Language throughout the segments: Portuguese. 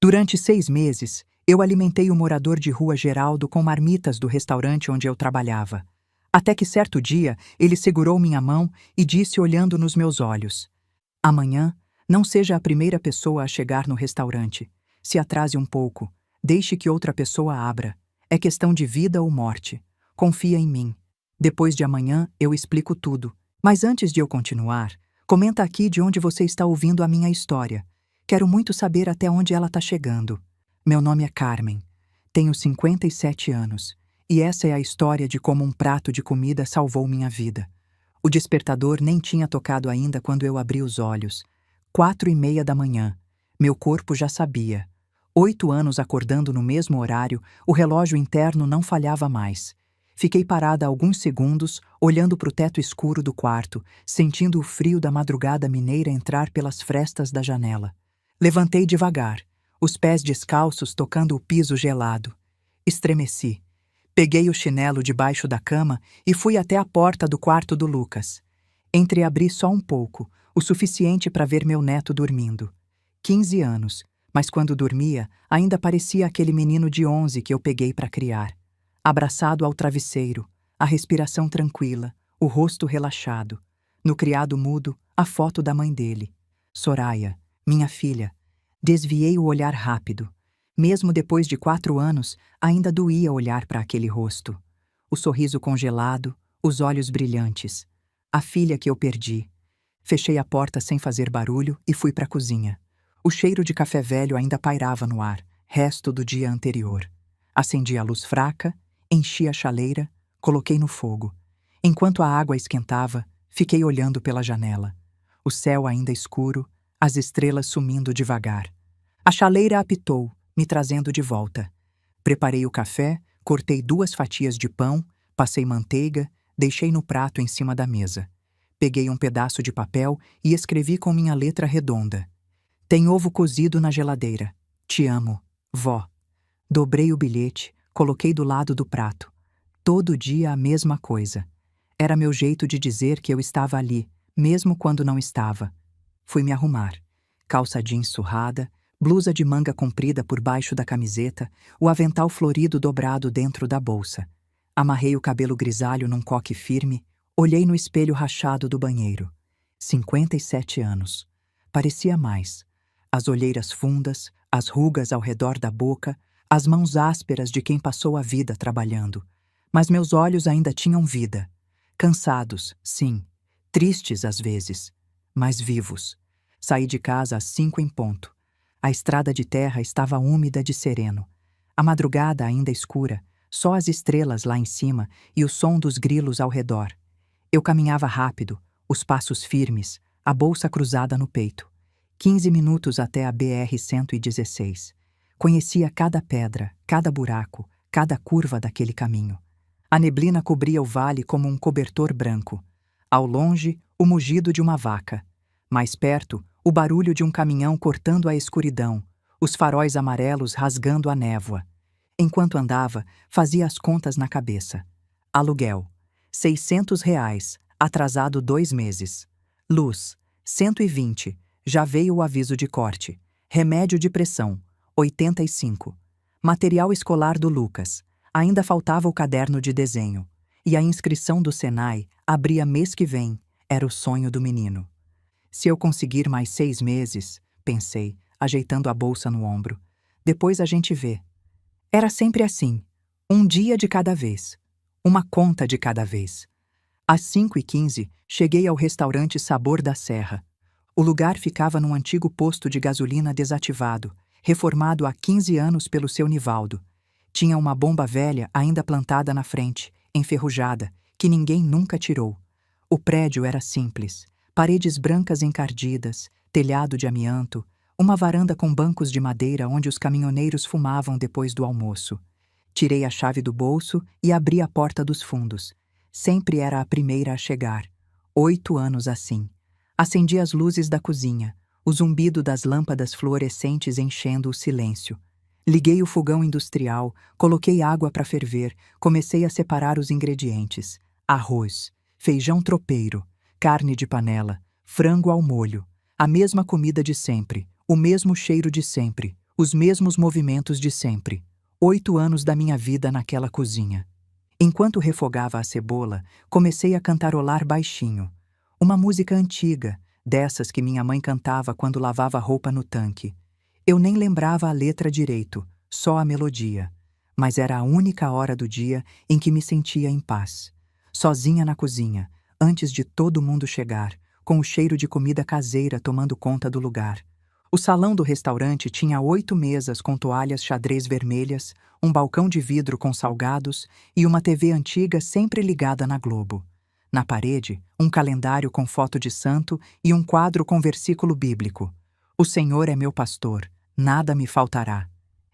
Durante 6 meses, eu alimentei o morador de rua Geraldo com marmitas do restaurante onde eu trabalhava. Até que certo dia, ele segurou minha mão e disse olhando nos meus olhos: "Amanhã, não seja a primeira pessoa a chegar no restaurante. Se atrase um pouco. Deixe que outra pessoa abra. É questão de vida ou morte. Confia em mim. Depois de amanhã, eu explico tudo. Mas antes de eu continuar, comenta aqui de onde você está ouvindo a minha história. Quero muito saber até onde ela está chegando. Meu nome é Carmen. Tenho 57 anos. E essa é a história de como um prato de comida salvou minha vida." O despertador nem tinha tocado ainda quando eu abri os olhos. 4:30 da manhã. Meu corpo já sabia. 8 anos acordando no mesmo horário, o relógio interno não falhava mais. Fiquei parada alguns segundos, olhando para o teto escuro do quarto, sentindo o frio da madrugada mineira entrar pelas frestas da janela. Levantei devagar, os pés descalços tocando o piso gelado. Estremeci. Peguei o chinelo debaixo da cama e fui até a porta do quarto do Lucas. Entreabri só um pouco, o suficiente para ver meu neto dormindo. 15 anos, mas quando dormia, ainda parecia aquele menino de 11 que eu peguei para criar. Abraçado ao travesseiro, a respiração tranquila, o rosto relaxado. No criado mudo, a foto da mãe dele. Soraya, minha filha. Desviei o olhar rápido. Mesmo depois de 4 anos, ainda doía olhar para aquele rosto. O sorriso congelado, os olhos brilhantes. A filha que eu perdi. Fechei a porta sem fazer barulho e fui para a cozinha. O cheiro de café velho ainda pairava no ar, resto do dia anterior. Acendi a luz fraca, enchi a chaleira, coloquei no fogo. Enquanto a água esquentava, fiquei olhando pela janela. O céu ainda escuro, as estrelas sumindo devagar. A chaleira apitou, me trazendo de volta. Preparei o café, cortei 2 fatias de pão, passei manteiga, deixei no prato em cima da mesa. Peguei um pedaço de papel e escrevi com minha letra redonda: "Tem ovo cozido na geladeira. Te amo, vó." Dobrei o bilhete, coloquei do lado do prato. Todo dia a mesma coisa. Era meu jeito de dizer que eu estava ali, mesmo quando não estava. Fui me arrumar. Calça jeans surrada, blusa de manga comprida por baixo da camiseta, o avental florido dobrado dentro da bolsa. Amarrei o cabelo grisalho num coque firme, olhei no espelho rachado do banheiro. 57 anos. Parecia mais. As olheiras fundas, as rugas ao redor da boca, as mãos ásperas de quem passou a vida trabalhando. Mas meus olhos ainda tinham vida. Cansados, sim. Tristes às vezes, mas vivos. Saí de casa às 5 em ponto. A estrada de terra estava úmida de sereno. A madrugada ainda escura, só as estrelas lá em cima e o som dos grilos ao redor. Eu caminhava rápido, os passos firmes, a bolsa cruzada no peito. 15 minutos até a BR-116. Conhecia cada pedra, cada buraco, cada curva daquele caminho. A neblina cobria o vale como um cobertor branco. Ao longe, o mugido de uma vaca. Mais perto, o barulho de um caminhão cortando a escuridão, os faróis amarelos rasgando a névoa. Enquanto andava, fazia as contas na cabeça. Aluguel, R$ 600, atrasado 2 meses. Luz, 120, já veio o aviso de corte. Remédio de pressão, 85. Material escolar do Lucas, ainda faltava o caderno de desenho. E a inscrição do Senai abria mês que vem, era o sonho do menino. Se eu conseguir mais 6 meses, pensei, ajeitando a bolsa no ombro, depois a gente vê. Era sempre assim, um dia de cada vez, uma conta de cada vez. Às 5:15, cheguei ao restaurante Sabor da Serra. O lugar ficava num antigo posto de gasolina desativado, reformado há 15 anos pelo seu Nivaldo. Tinha uma bomba velha ainda plantada na frente, enferrujada, que ninguém nunca tirou. O prédio era simples, paredes brancas encardidas, telhado de amianto, uma varanda com bancos de madeira onde os caminhoneiros fumavam depois do almoço. Tirei a chave do bolso e abri a porta dos fundos. Sempre era a primeira a chegar. 8 anos assim. Acendi as luzes da cozinha, o zumbido das lâmpadas fluorescentes enchendo o silêncio. Liguei o fogão industrial, coloquei água para ferver, comecei a separar os ingredientes. Arroz, feijão tropeiro, carne de panela, frango ao molho. A mesma comida de sempre, o mesmo cheiro de sempre, Os mesmos movimentos de sempre. 8 anos da minha vida naquela cozinha. Enquanto refogava a cebola, comecei a cantarolar baixinho. Uma música antiga, dessas que minha mãe cantava quando lavava roupa no tanque. Eu nem lembrava a letra direito, só a melodia. Mas era a única hora do dia em que me sentia em paz. Sozinha na cozinha, antes de todo mundo chegar, com o cheiro de comida caseira tomando conta do lugar. O salão do restaurante tinha 8 mesas com toalhas xadrez vermelhas, um balcão de vidro com salgados e uma TV antiga sempre ligada na Globo. Na parede, um calendário com foto de santo e um quadro com versículo bíblico. O Senhor é meu pastor, nada me faltará.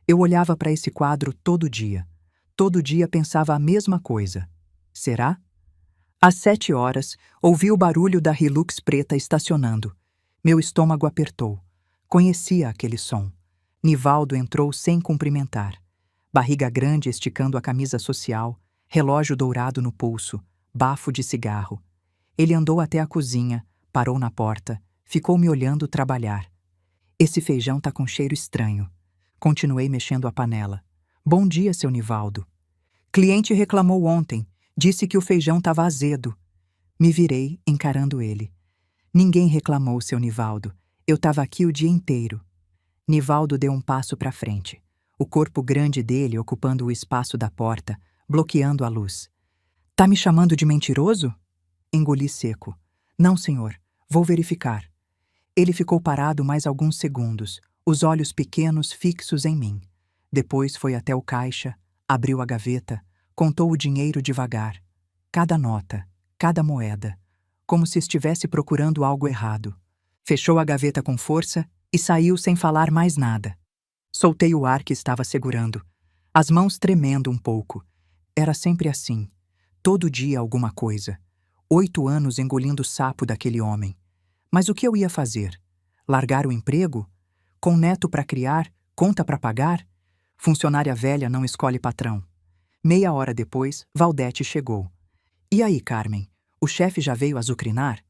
Eu olhava para esse quadro todo dia. Todo dia pensava a mesma coisa. Será? Às 7 horas, ouvi o barulho da Hilux preta estacionando. Meu estômago apertou. Conhecia aquele som. Nivaldo entrou sem cumprimentar. Barriga grande esticando a camisa social, relógio dourado no pulso, bafo de cigarro. Ele andou até a cozinha, parou na porta, ficou me olhando trabalhar. Esse feijão tá com cheiro estranho. Continuei mexendo a panela. Bom dia, seu Nivaldo. Cliente reclamou ontem. Disse que o feijão estava azedo. Me virei, encarando ele. Ninguém reclamou, seu Nivaldo. Eu estava aqui o dia inteiro. Nivaldo deu um passo para frente. O corpo grande dele ocupando o espaço da porta, bloqueando a luz. Tá me chamando de mentiroso? Engoli seco. Não, senhor. Vou verificar. Ele ficou parado mais alguns segundos, os olhos pequenos fixos em mim. Depois foi até o caixa, abriu a gaveta, contou o dinheiro devagar. Cada nota, cada moeda. Como se estivesse procurando algo errado. Fechou a gaveta com força e saiu sem falar mais nada. Soltei o ar que estava segurando, as mãos tremendo um pouco. Era sempre assim. Todo dia alguma coisa. 8 anos engolindo o sapo daquele homem. Mas o que eu ia fazer? Largar o emprego? Com neto para criar, conta para pagar? Funcionária velha não escolhe patrão. Meia hora depois, Valdete chegou. E aí, Carmen? O chefe já veio azucrinar?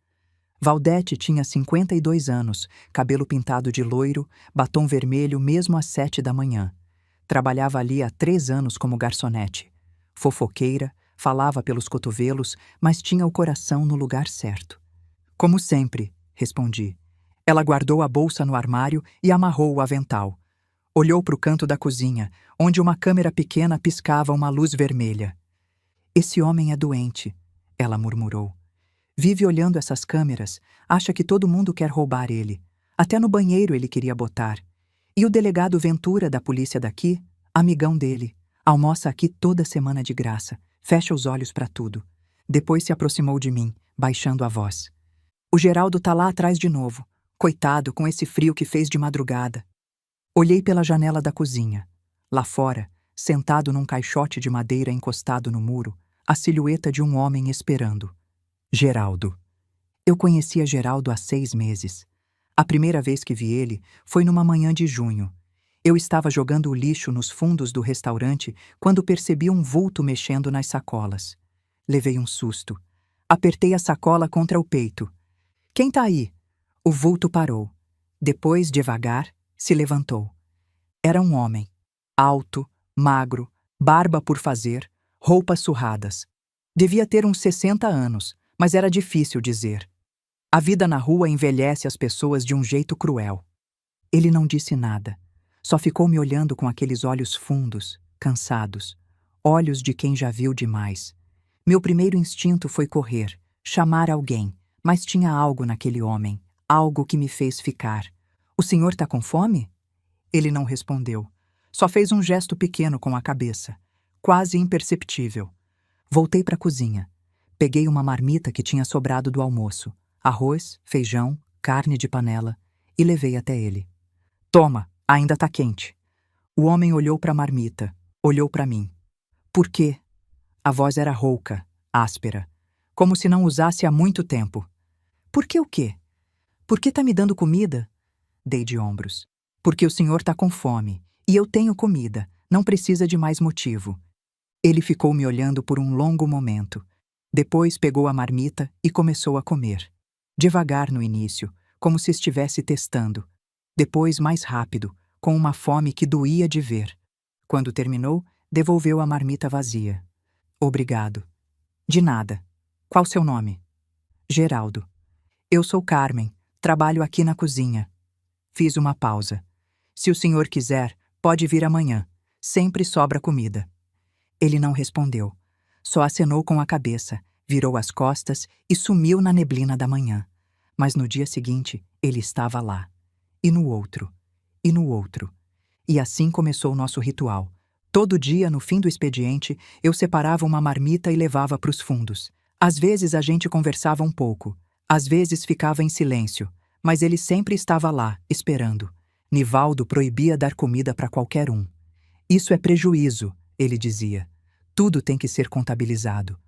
Valdete tinha 52 anos, cabelo pintado de loiro, batom vermelho mesmo às 7 da manhã. Trabalhava ali há 3 anos como garçonete. Fofoqueira, falava pelos cotovelos, mas tinha o coração no lugar certo. Como sempre, respondi. Ela guardou a bolsa no armário e amarrou o avental. Olhou para o canto da cozinha, onde uma câmera pequena piscava uma luz vermelha. Esse homem é doente, ela murmurou. Vive olhando essas câmeras, acha que todo mundo quer roubar ele. Até no banheiro ele queria botar. E o delegado Ventura da polícia daqui, amigão dele, almoça aqui toda semana de graça, fecha os olhos para tudo. Depois se aproximou de mim, baixando a voz. O Geraldo tá lá atrás de novo, coitado com esse frio que fez de madrugada. Olhei pela janela da cozinha. Lá fora, sentado num caixote de madeira encostado no muro, a silhueta de um homem esperando. Geraldo. Eu conhecia Geraldo há 6 meses. A primeira vez que vi ele foi numa manhã de junho. Eu estava jogando o lixo nos fundos do restaurante quando percebi um vulto mexendo nas sacolas. Levei um susto. Apertei a sacola contra o peito. Quem tá aí? O vulto parou. Depois, devagar, se levantou. Era um homem. Alto, magro, barba por fazer, roupas surradas. Devia ter uns 60 anos. Mas era difícil dizer. A vida na rua envelhece as pessoas de um jeito cruel. Ele não disse nada. Só ficou me olhando com aqueles olhos fundos, cansados. Olhos de quem já viu demais. Meu primeiro instinto foi correr, chamar alguém. Mas tinha algo naquele homem. Algo que me fez ficar. O senhor tá com fome? Ele não respondeu. Só fez um gesto pequeno com a cabeça. Quase imperceptível. Voltei para a cozinha. Peguei uma marmita que tinha sobrado do almoço, arroz, feijão, carne de panela, e levei até ele. Toma, ainda tá quente. O homem olhou para a marmita, olhou para mim. Por quê? A voz era rouca, áspera, como se não usasse há muito tempo. Por que o quê? Por que tá me dando comida? Dei de ombros. Porque o senhor tá com fome, e eu tenho comida, não precisa de mais motivo. Ele ficou me olhando por um longo momento. Depois pegou a marmita e começou a comer. Devagar no início, como se estivesse testando. Depois mais rápido, com uma fome que doía de ver. Quando terminou, devolveu a marmita vazia. Obrigado. De nada. Qual seu nome? Geraldo. Eu sou Carmen. Trabalho aqui na cozinha. Fiz uma pausa. Se o senhor quiser, pode vir amanhã. Sempre sobra comida. Ele não respondeu. Só acenou com a cabeça, virou as costas e sumiu na neblina da manhã. Mas no dia seguinte, ele estava lá. E no outro. E no outro. E assim começou o nosso ritual. Todo dia, no fim do expediente, eu separava uma marmita e levava para os fundos. Às vezes a gente conversava um pouco. Às vezes ficava em silêncio. Mas ele sempre estava lá, esperando. Nivaldo proibia dar comida para qualquer um. Isso é prejuízo, ele dizia. Tudo tem que ser contabilizado.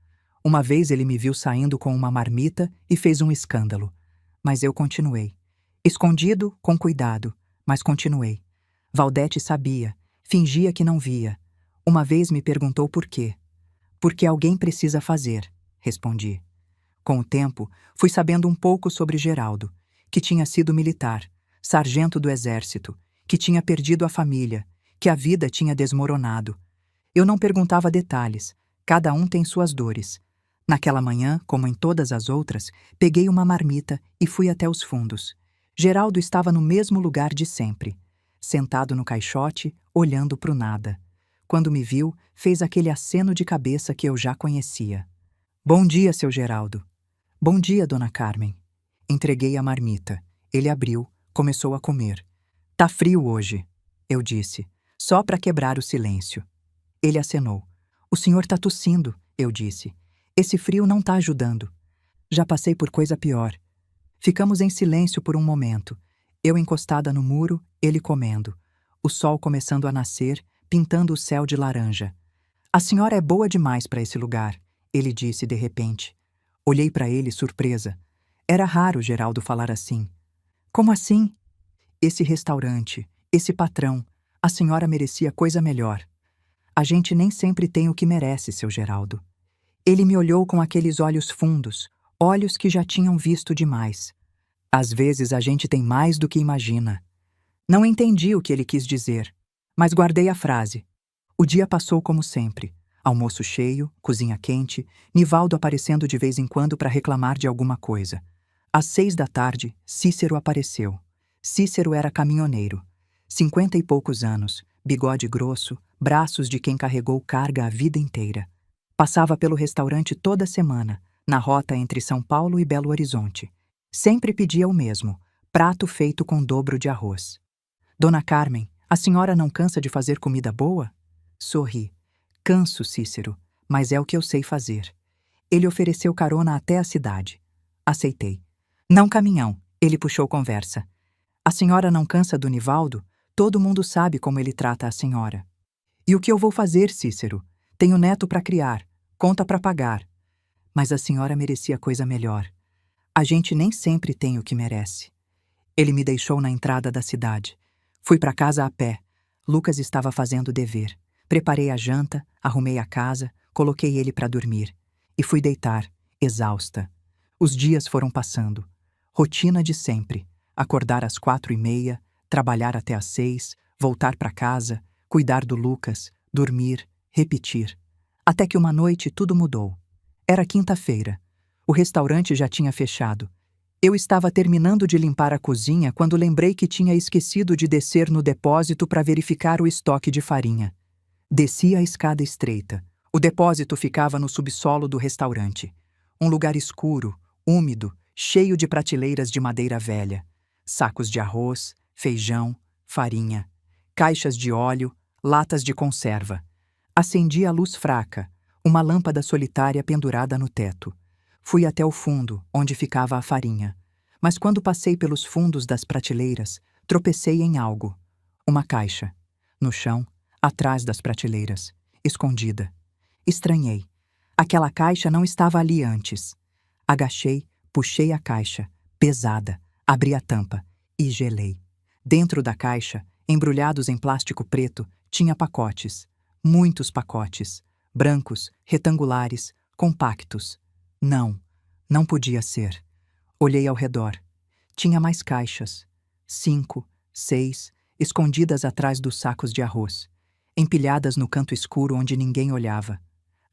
Uma vez ele me viu saindo com uma marmita e fez um escândalo. Mas eu continuei. Escondido, com cuidado, mas continuei. Valdete sabia, fingia que não via. Uma vez me perguntou por quê. Porque alguém precisa fazer, respondi. Com o tempo, fui sabendo um pouco sobre Geraldo, que tinha sido militar, sargento do exército, que tinha perdido a família, que a vida tinha desmoronado. Eu não perguntava detalhes, cada um tem suas dores. Naquela manhã, como em todas as outras, peguei uma marmita e fui até os fundos. Geraldo estava no mesmo lugar de sempre, sentado no caixote, olhando para o nada. Quando me viu, fez aquele aceno de cabeça que eu já conhecia. Bom dia, seu Geraldo. Bom dia, dona Carmen. Entreguei a marmita. Ele abriu, começou a comer. Tá frio hoje, eu disse, só para quebrar o silêncio. Ele acenou. O senhor tá tossindo, eu disse. Esse frio não tá ajudando. Já passei por coisa pior. Ficamos em silêncio por um momento. Eu encostada no muro, ele comendo. O sol começando a nascer, pintando o céu de laranja. A senhora é boa demais para esse lugar, ele disse de repente. Olhei para ele surpresa. Era raro Geraldo falar assim. Como assim? Esse restaurante, esse patrão, a senhora merecia coisa melhor. A gente nem sempre tem o que merece, seu Geraldo. Ele me olhou com aqueles olhos fundos, olhos que já tinham visto demais. Às vezes a gente tem mais do que imagina. Não entendi o que ele quis dizer, mas guardei a frase. O dia passou como sempre. Almoço cheio, cozinha quente, Nivaldo aparecendo de vez em quando para reclamar de alguma coisa. Às 6 da tarde, Cícero apareceu. Cícero era caminhoneiro. 50 e poucos anos, bigode grosso, braços de quem carregou carga a vida inteira. Passava pelo restaurante toda semana, na rota entre São Paulo e Belo Horizonte. Sempre pedia o mesmo, prato feito com dobro de arroz. Dona Carmen, a senhora não cansa de fazer comida boa? Sorri. Canso, Cícero, mas é o que eu sei fazer. Ele ofereceu carona até a cidade. Aceitei. Não caminhão, ele puxou conversa. A senhora não cansa do Nivaldo? Todo mundo sabe como ele trata a senhora. E o que eu vou fazer, Cícero? Tenho neto para criar, conta para pagar. Mas a senhora merecia coisa melhor. A gente nem sempre tem o que merece. Ele me deixou na entrada da cidade. Fui para casa a pé. Lucas estava fazendo o dever. Preparei a janta, arrumei a casa, coloquei ele para dormir. E fui deitar, exausta. Os dias foram passando. Rotina de sempre. Acordar às 4h30, trabalhar até às 6, voltar para casa, cuidar do Lucas, dormir, repetir. Até que uma noite tudo mudou. Era quinta-feira. O restaurante já tinha fechado. Eu estava terminando de limpar a cozinha quando lembrei que tinha esquecido de descer no depósito para verificar o estoque de farinha. Desci a escada estreita. O depósito ficava no subsolo do restaurante. Um lugar escuro, úmido, cheio de prateleiras de madeira velha. Sacos de arroz, feijão, farinha. Caixas de óleo, latas de conserva. Acendi a luz fraca, uma lâmpada solitária pendurada no teto. Fui até o fundo, onde ficava a farinha. Mas quando passei pelos fundos das prateleiras, tropecei em algo. Uma caixa. No chão, atrás das prateleiras, escondida. Estranhei. Aquela caixa não estava ali antes. Agachei, puxei a caixa, pesada, abri a tampa e gelei. Dentro da caixa, embrulhados em plástico preto, tinha pacotes. Muitos pacotes. Brancos, retangulares, compactos. Não podia ser. Olhei ao redor. Tinha mais caixas. 5, 6. escondidas atrás dos sacos de arroz, empilhadas no canto escuro onde ninguém olhava.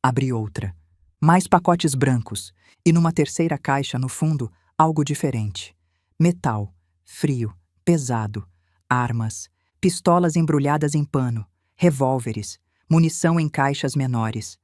Abri outra. Mais pacotes brancos, e numa terceira caixa, no fundo, algo diferente. Metal, frio, pesado, armas, pistolas embrulhadas em pano, revólveres, munição em caixas menores.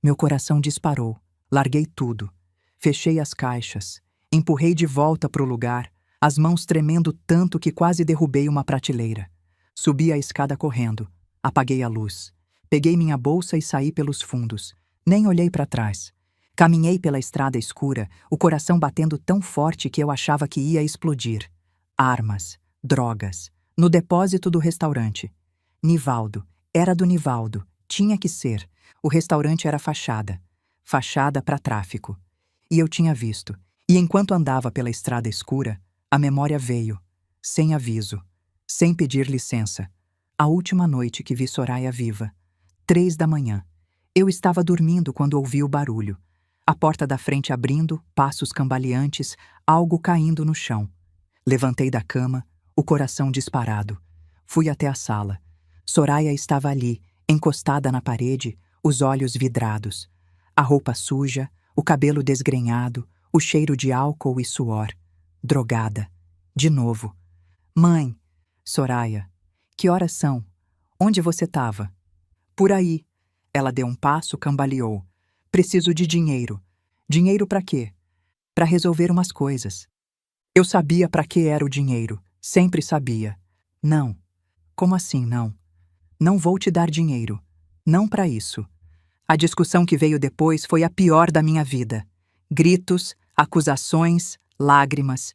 Meu coração disparou. Larguei tudo. Fechei as caixas. Empurrei de volta para o lugar, as mãos tremendo tanto que quase derrubei uma prateleira. Subi a escada correndo. Apaguei a luz. Peguei minha bolsa e saí pelos fundos. Nem olhei para trás. Caminhei pela estrada escura, o coração batendo tão forte que eu achava que ia explodir. Armas, drogas, no depósito do restaurante. Nivaldo, era do Nivaldo, tinha que ser. O restaurante era fachada. Fachada para tráfico. E eu tinha visto. E enquanto andava pela estrada escura, a memória veio, sem aviso, sem pedir licença. A última noite que vi Soraya viva. 3 da manhã. Eu estava dormindo quando ouvi o barulho. A porta da frente abrindo, passos cambaleantes, algo caindo no chão. Levantei da cama, o coração disparado. Fui até a sala. Soraya estava ali, encostada na parede, os olhos vidrados. A roupa suja, o cabelo desgrenhado, o cheiro de álcool e suor. Drogada. De novo. Mãe. Soraya. Que horas são? Onde você estava? Por aí. Ela deu um passo, cambaleou. Preciso de dinheiro. Dinheiro para quê? Para resolver umas coisas. Eu sabia para que era o dinheiro. Sempre sabia. Não. Como assim não? Não vou te dar dinheiro. Não para isso. A discussão que veio depois foi a pior da minha vida. Gritos, acusações, lágrimas.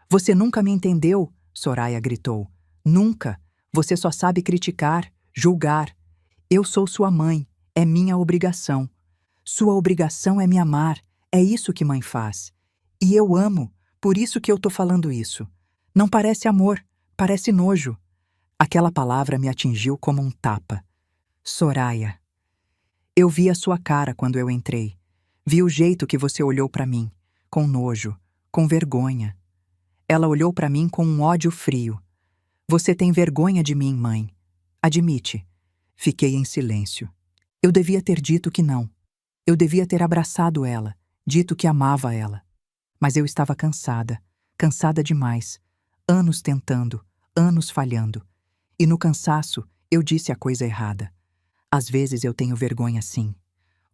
Você nunca me entendeu, Soraya gritou. Nunca. Você só sabe criticar, julgar. Eu sou sua mãe. É minha obrigação. Sua obrigação é me amar. É isso que mãe faz. E eu amo. Por isso que eu tô falando isso. Não parece amor. Parece nojo. Aquela palavra me atingiu como um tapa. Soraya. Eu vi a sua cara quando eu entrei. Vi o jeito que você olhou para mim. Com nojo. Com vergonha. Ela olhou para mim com um ódio frio. Você tem vergonha de mim, mãe. Admite. Fiquei em silêncio. Eu devia ter dito que não. Eu devia ter abraçado ela, dito que amava ela. Mas eu estava cansada, cansada demais. Anos tentando, anos falhando. E no cansaço, eu disse a coisa errada. Às vezes eu tenho vergonha sim.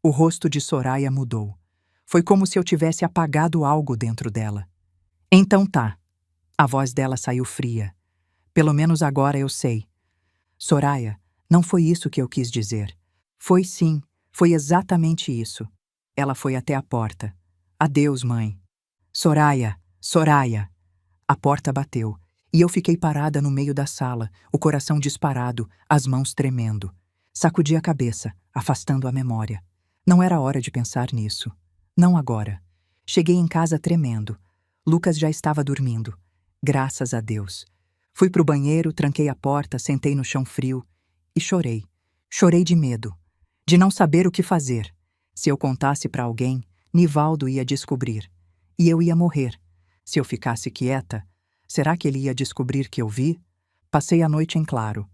O rosto de Soraya mudou. Foi como se eu tivesse apagado algo dentro dela. Então tá. A voz dela saiu fria. Pelo menos agora eu sei. Soraya, não foi isso que eu quis dizer. Foi sim, foi exatamente isso. Ela foi até a porta. Adeus, mãe. Soraya, Soraya. A porta bateu, e eu fiquei parada no meio da sala, o coração disparado, as mãos tremendo. Sacudi a cabeça, afastando a memória. Não era hora de pensar nisso. Não agora. Cheguei em casa tremendo. Lucas já estava dormindo. Graças a Deus. Fui pro banheiro, tranquei a porta, sentei no chão frio e chorei. Chorei de medo. De não saber o que fazer. Se eu contasse para alguém, Nivaldo ia descobrir. E eu ia morrer. Se eu ficasse quieta, será que ele ia descobrir que eu vi? Passei a noite em claro.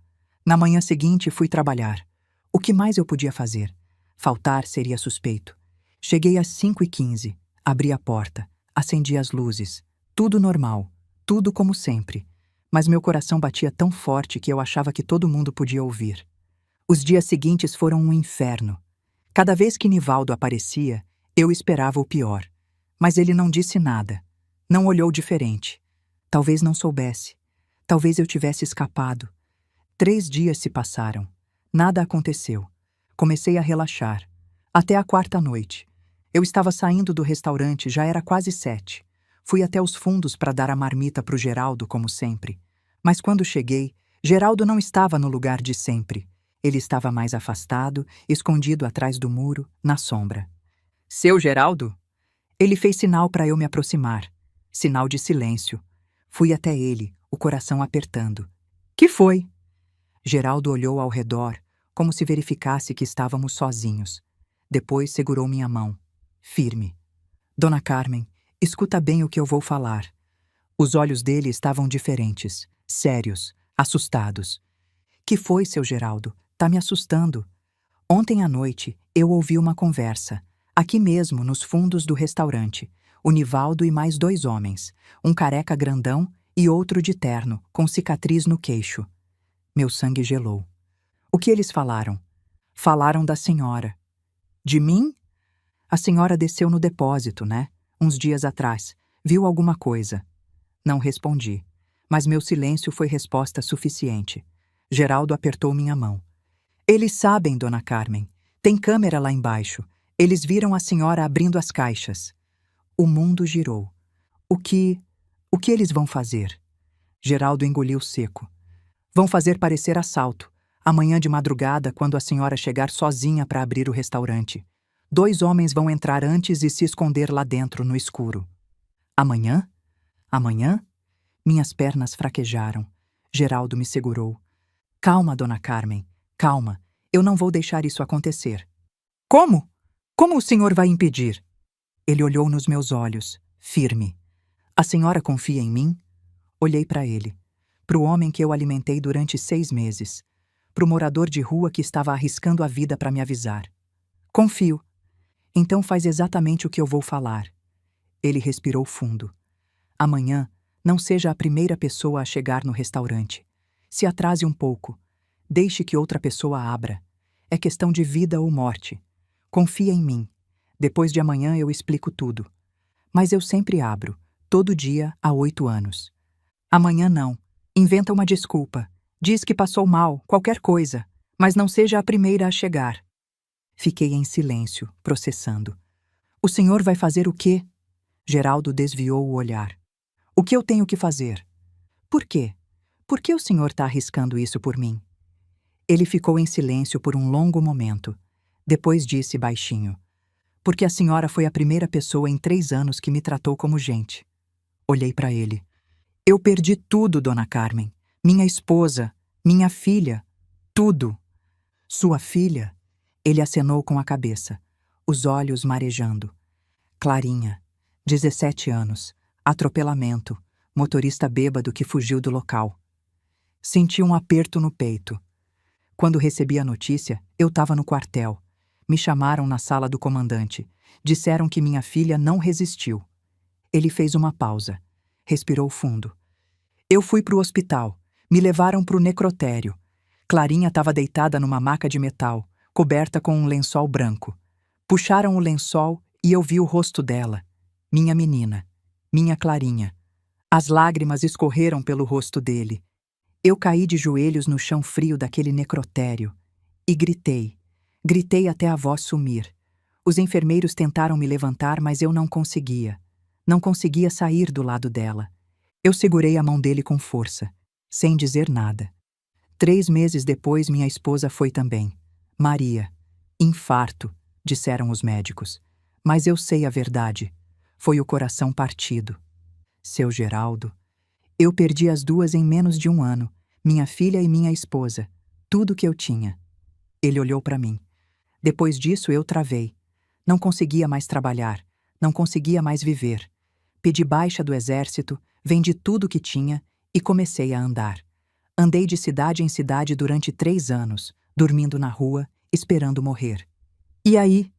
Na manhã seguinte fui trabalhar. O que mais eu podia fazer? Faltar seria suspeito. Cheguei às 5h15. Abri a porta. Acendi as luzes. Tudo normal. Tudo como sempre. Mas meu coração batia tão forte que eu achava que todo mundo podia ouvir. Os dias seguintes foram um inferno. Cada vez que Nivaldo aparecia, eu esperava o pior. Mas ele não disse nada. Não olhou diferente. Talvez não soubesse. Talvez eu tivesse escapado. 3 dias se passaram. Nada aconteceu. Comecei a relaxar. Até a 4ª noite. Eu estava saindo do restaurante, já era quase 7. Fui até os fundos para dar a marmita pro Geraldo, como sempre. Mas quando cheguei, Geraldo não estava no lugar de sempre. Ele estava mais afastado, escondido atrás do muro, na sombra. Seu Geraldo? Ele fez sinal para eu me aproximar. Sinal de silêncio. Fui até ele, o coração apertando. Que foi? Geraldo olhou ao redor, como se verificasse que estávamos sozinhos. Depois segurou minha mão. Firme. Dona Carmen, escuta bem o que eu vou falar. Os olhos dele estavam diferentes, sérios, assustados. Que foi, seu Geraldo? Tá me assustando. Ontem à noite, eu ouvi uma conversa, aqui mesmo, nos fundos do restaurante. O Nivaldo e mais 2 homens, um careca grandão e outro de terno, com cicatriz no queixo. Meu sangue gelou. O que eles falaram? Falaram da senhora. De mim? A senhora desceu no depósito, né? Uns dias atrás. Viu alguma coisa? Não respondi, mas meu silêncio foi resposta suficiente. Geraldo apertou minha mão. Eles sabem, dona Carmen. Tem câmera lá embaixo. Eles viram a senhora abrindo as caixas. O mundo girou. O que eles vão fazer? Geraldo engoliu seco. Vão fazer parecer assalto. Amanhã de madrugada, quando a senhora chegar sozinha para abrir o restaurante. 2 homens vão entrar antes e se esconder lá dentro, no escuro. Amanhã? Amanhã? Minhas pernas fraquejaram. Geraldo me segurou. Calma, dona Carmen. Calma. Eu não vou deixar isso acontecer. Como? Como o senhor vai impedir? Ele olhou nos meus olhos, firme. A senhora confia em mim? Olhei para ele. Para o homem que eu alimentei durante 6 meses. Para o morador de rua que estava arriscando a vida para me avisar. Confio. Então faz exatamente o que eu vou falar. Ele respirou fundo. Amanhã, não seja a primeira pessoa a chegar no restaurante. Se atrase um pouco. Deixe que outra pessoa abra. É questão de vida ou morte. Confia em mim. Depois de amanhã eu explico tudo. Mas eu sempre abro, todo dia há 8 anos. Amanhã não. Inventa uma desculpa. Diz que passou mal, qualquer coisa. Mas não seja a primeira a chegar. Fiquei em silêncio, processando. O senhor vai fazer o quê? Geraldo desviou o olhar. O que eu tenho que fazer? Por quê? Por que o senhor está arriscando isso por mim? Ele ficou em silêncio por um longo momento. Depois disse baixinho. Porque a senhora foi a primeira pessoa em 3 anos que me tratou como gente. Olhei para ele. Eu perdi tudo, dona Carmen. Minha esposa, minha filha, tudo. Sua filha? Ele acenou com a cabeça, os olhos marejando. Clarinha, 17 anos, atropelamento, motorista bêbado que fugiu do local. Senti um aperto no peito. Quando recebi a notícia, eu estava no quartel. Me chamaram na sala do comandante. Disseram que minha filha não resistiu. Ele fez uma pausa. Respirou fundo. Eu fui para o hospital. Me levaram para o necrotério. Clarinha estava deitada numa maca de metal, coberta com um lençol branco. Puxaram o lençol e eu vi o rosto dela. Minha menina. Minha Clarinha. As lágrimas escorreram pelo rosto dele. Eu caí de joelhos no chão frio daquele necrotério. E gritei. Gritei até a voz sumir. Os enfermeiros tentaram me levantar, mas eu não conseguia. Não conseguia sair do lado dela. Eu segurei a mão dele com força, sem dizer nada. 3 meses depois, minha esposa foi também. Maria. Infarto, disseram os médicos. Mas eu sei a verdade. Foi o coração partido. Seu Geraldo. Eu perdi as 2 em menos de 1 ano. Minha filha e minha esposa. Tudo que eu tinha. Ele olhou para mim. Depois disso, eu travei. Não conseguia mais trabalhar. Não conseguia mais viver. Pedi baixa do exército, vendi tudo que tinha e comecei a andar. Andei de cidade em cidade durante 3 anos, dormindo na rua, esperando morrer. E aí?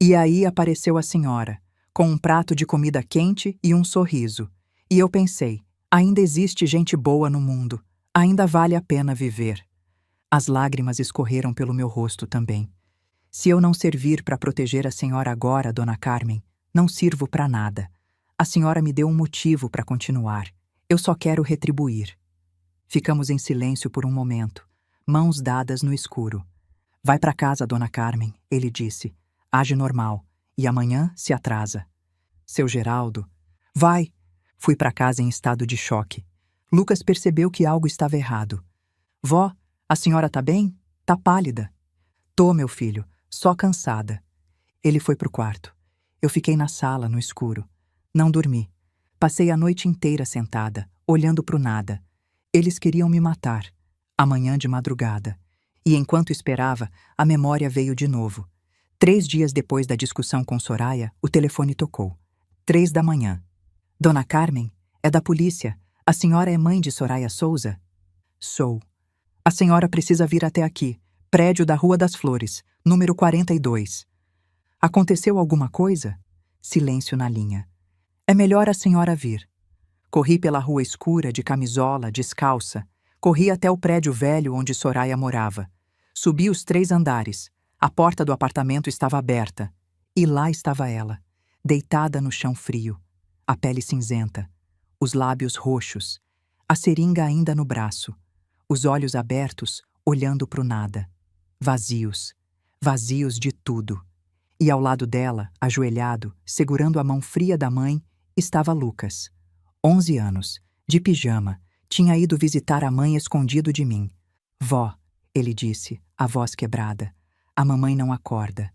E aí apareceu a senhora, com um prato de comida quente e um sorriso. E eu pensei, ainda existe gente boa no mundo. Ainda vale a pena viver. As lágrimas escorreram pelo meu rosto também. Se eu não servir para proteger a senhora agora, dona Carmen, não sirvo para nada. A senhora me deu um motivo para continuar. Eu só quero retribuir. Ficamos em silêncio por um momento, mãos dadas no escuro. Vai para casa, dona Carmen, ele disse. Age normal, e amanhã se atrasa. Seu Geraldo. Vai! Fui para casa em estado de choque. Lucas percebeu que algo estava errado. Vó, a senhora tá bem? Tá pálida. Tô, meu filho, só cansada. Ele foi pro quarto. Eu fiquei na sala, no escuro. Não dormi. Passei a noite inteira sentada, olhando pro nada. Eles queriam me matar. Amanhã de madrugada. E enquanto esperava, a memória veio de novo. 3 dias depois da discussão com Soraya, o telefone tocou. 3 da manhã. Dona Carmen, é da polícia. A senhora é mãe de Soraya Souza? Sou. A senhora precisa vir até aqui, prédio da Rua das Flores, número 42. Aconteceu alguma coisa? Silêncio na linha. É melhor a senhora vir. Corri pela rua escura, de camisola, descalça. Corri até o prédio velho onde Soraya morava. Subi os 3 andares. A porta do apartamento estava aberta. E lá estava ela, deitada no chão frio, a pele cinzenta, os lábios roxos, a seringa ainda no braço, os olhos abertos, olhando para o nada. Vazios, vazios de tudo. E ao lado dela, ajoelhado, segurando a mão fria da mãe, estava Lucas. 11 anos, de pijama, tinha ido visitar a mãe escondido de mim. Vó, ele disse, a voz quebrada, a mamãe não acorda.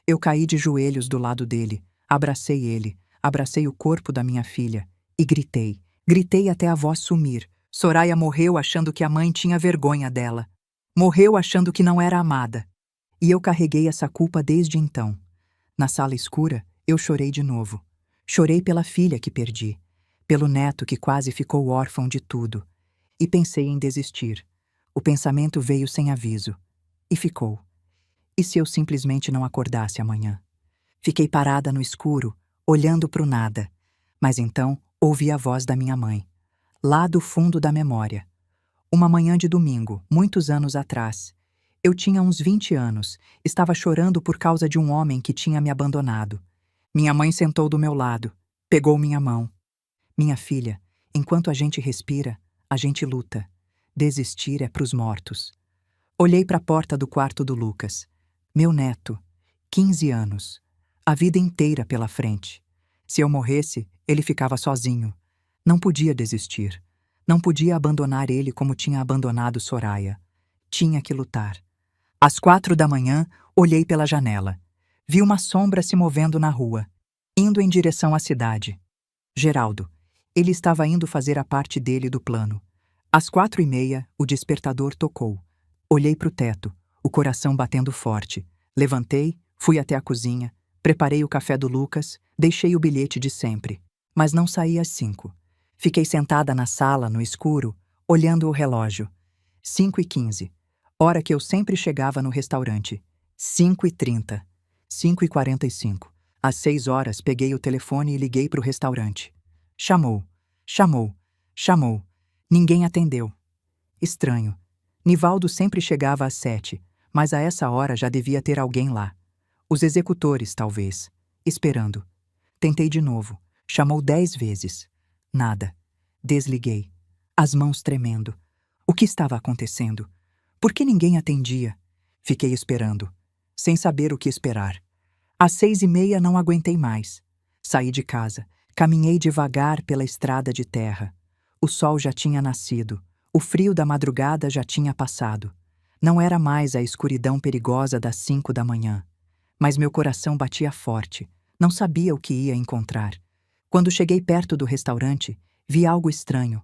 Eu caí de joelhos do lado dele, abracei ele, abracei o corpo da minha filha e gritei até a voz sumir. Soraya morreu achando que a mãe tinha vergonha dela. Morreu achando que não era amada. E eu carreguei essa culpa desde então. Na sala escura, eu chorei de novo. Chorei pela filha que perdi, pelo neto que quase ficou órfão de tudo. E pensei em desistir. O pensamento veio sem aviso. E ficou. E se eu simplesmente não acordasse amanhã? Fiquei parada no escuro, olhando para o nada. Mas então ouvi a voz da minha mãe, lá do fundo da memória. Uma manhã de domingo, muitos anos atrás. Eu tinha uns 20 anos, estava chorando por causa de um homem que tinha me abandonado. Minha mãe sentou do meu lado, pegou minha mão. Minha filha, enquanto a gente respira, a gente luta. Desistir é pros mortos. Olhei para a porta do quarto do Lucas. Meu neto, 15 anos, a vida inteira pela frente. Se eu morresse, ele ficava sozinho. Não podia desistir. Não podia abandonar ele como tinha abandonado Soraya. Tinha que lutar. Às 4 da manhã, olhei pela janela. Vi uma sombra se movendo na rua, indo em direção à cidade. Geraldo. Ele estava indo fazer a parte dele do plano. Às 4h30, o despertador tocou. Olhei para o teto, o coração batendo forte. Levantei, fui até a cozinha, preparei o café do Lucas, deixei o bilhete de sempre. Mas não saí às 5. Fiquei sentada na sala, no escuro, olhando o relógio. 5h15, hora que eu sempre chegava no restaurante. 5h30, 5h45. Às 6 horas peguei o telefone e liguei para o restaurante. Chamou. Ninguém atendeu. Estranho. Nivaldo sempre chegava às 7, mas a essa hora já devia ter alguém lá. Os executores, talvez. Esperando. Tentei de novo. Chamou 10 vezes. Nada. Desliguei. As mãos tremendo. O que estava acontecendo? Por que ninguém atendia? Fiquei esperando, sem saber o que esperar. Às 6h30 não aguentei mais. Saí de casa. Caminhei devagar pela estrada de terra. O sol já tinha nascido. O frio da madrugada já tinha passado. Não era mais a escuridão perigosa das 5 da manhã. Mas meu coração batia forte. Não sabia o que ia encontrar. Quando cheguei perto do restaurante, vi algo estranho.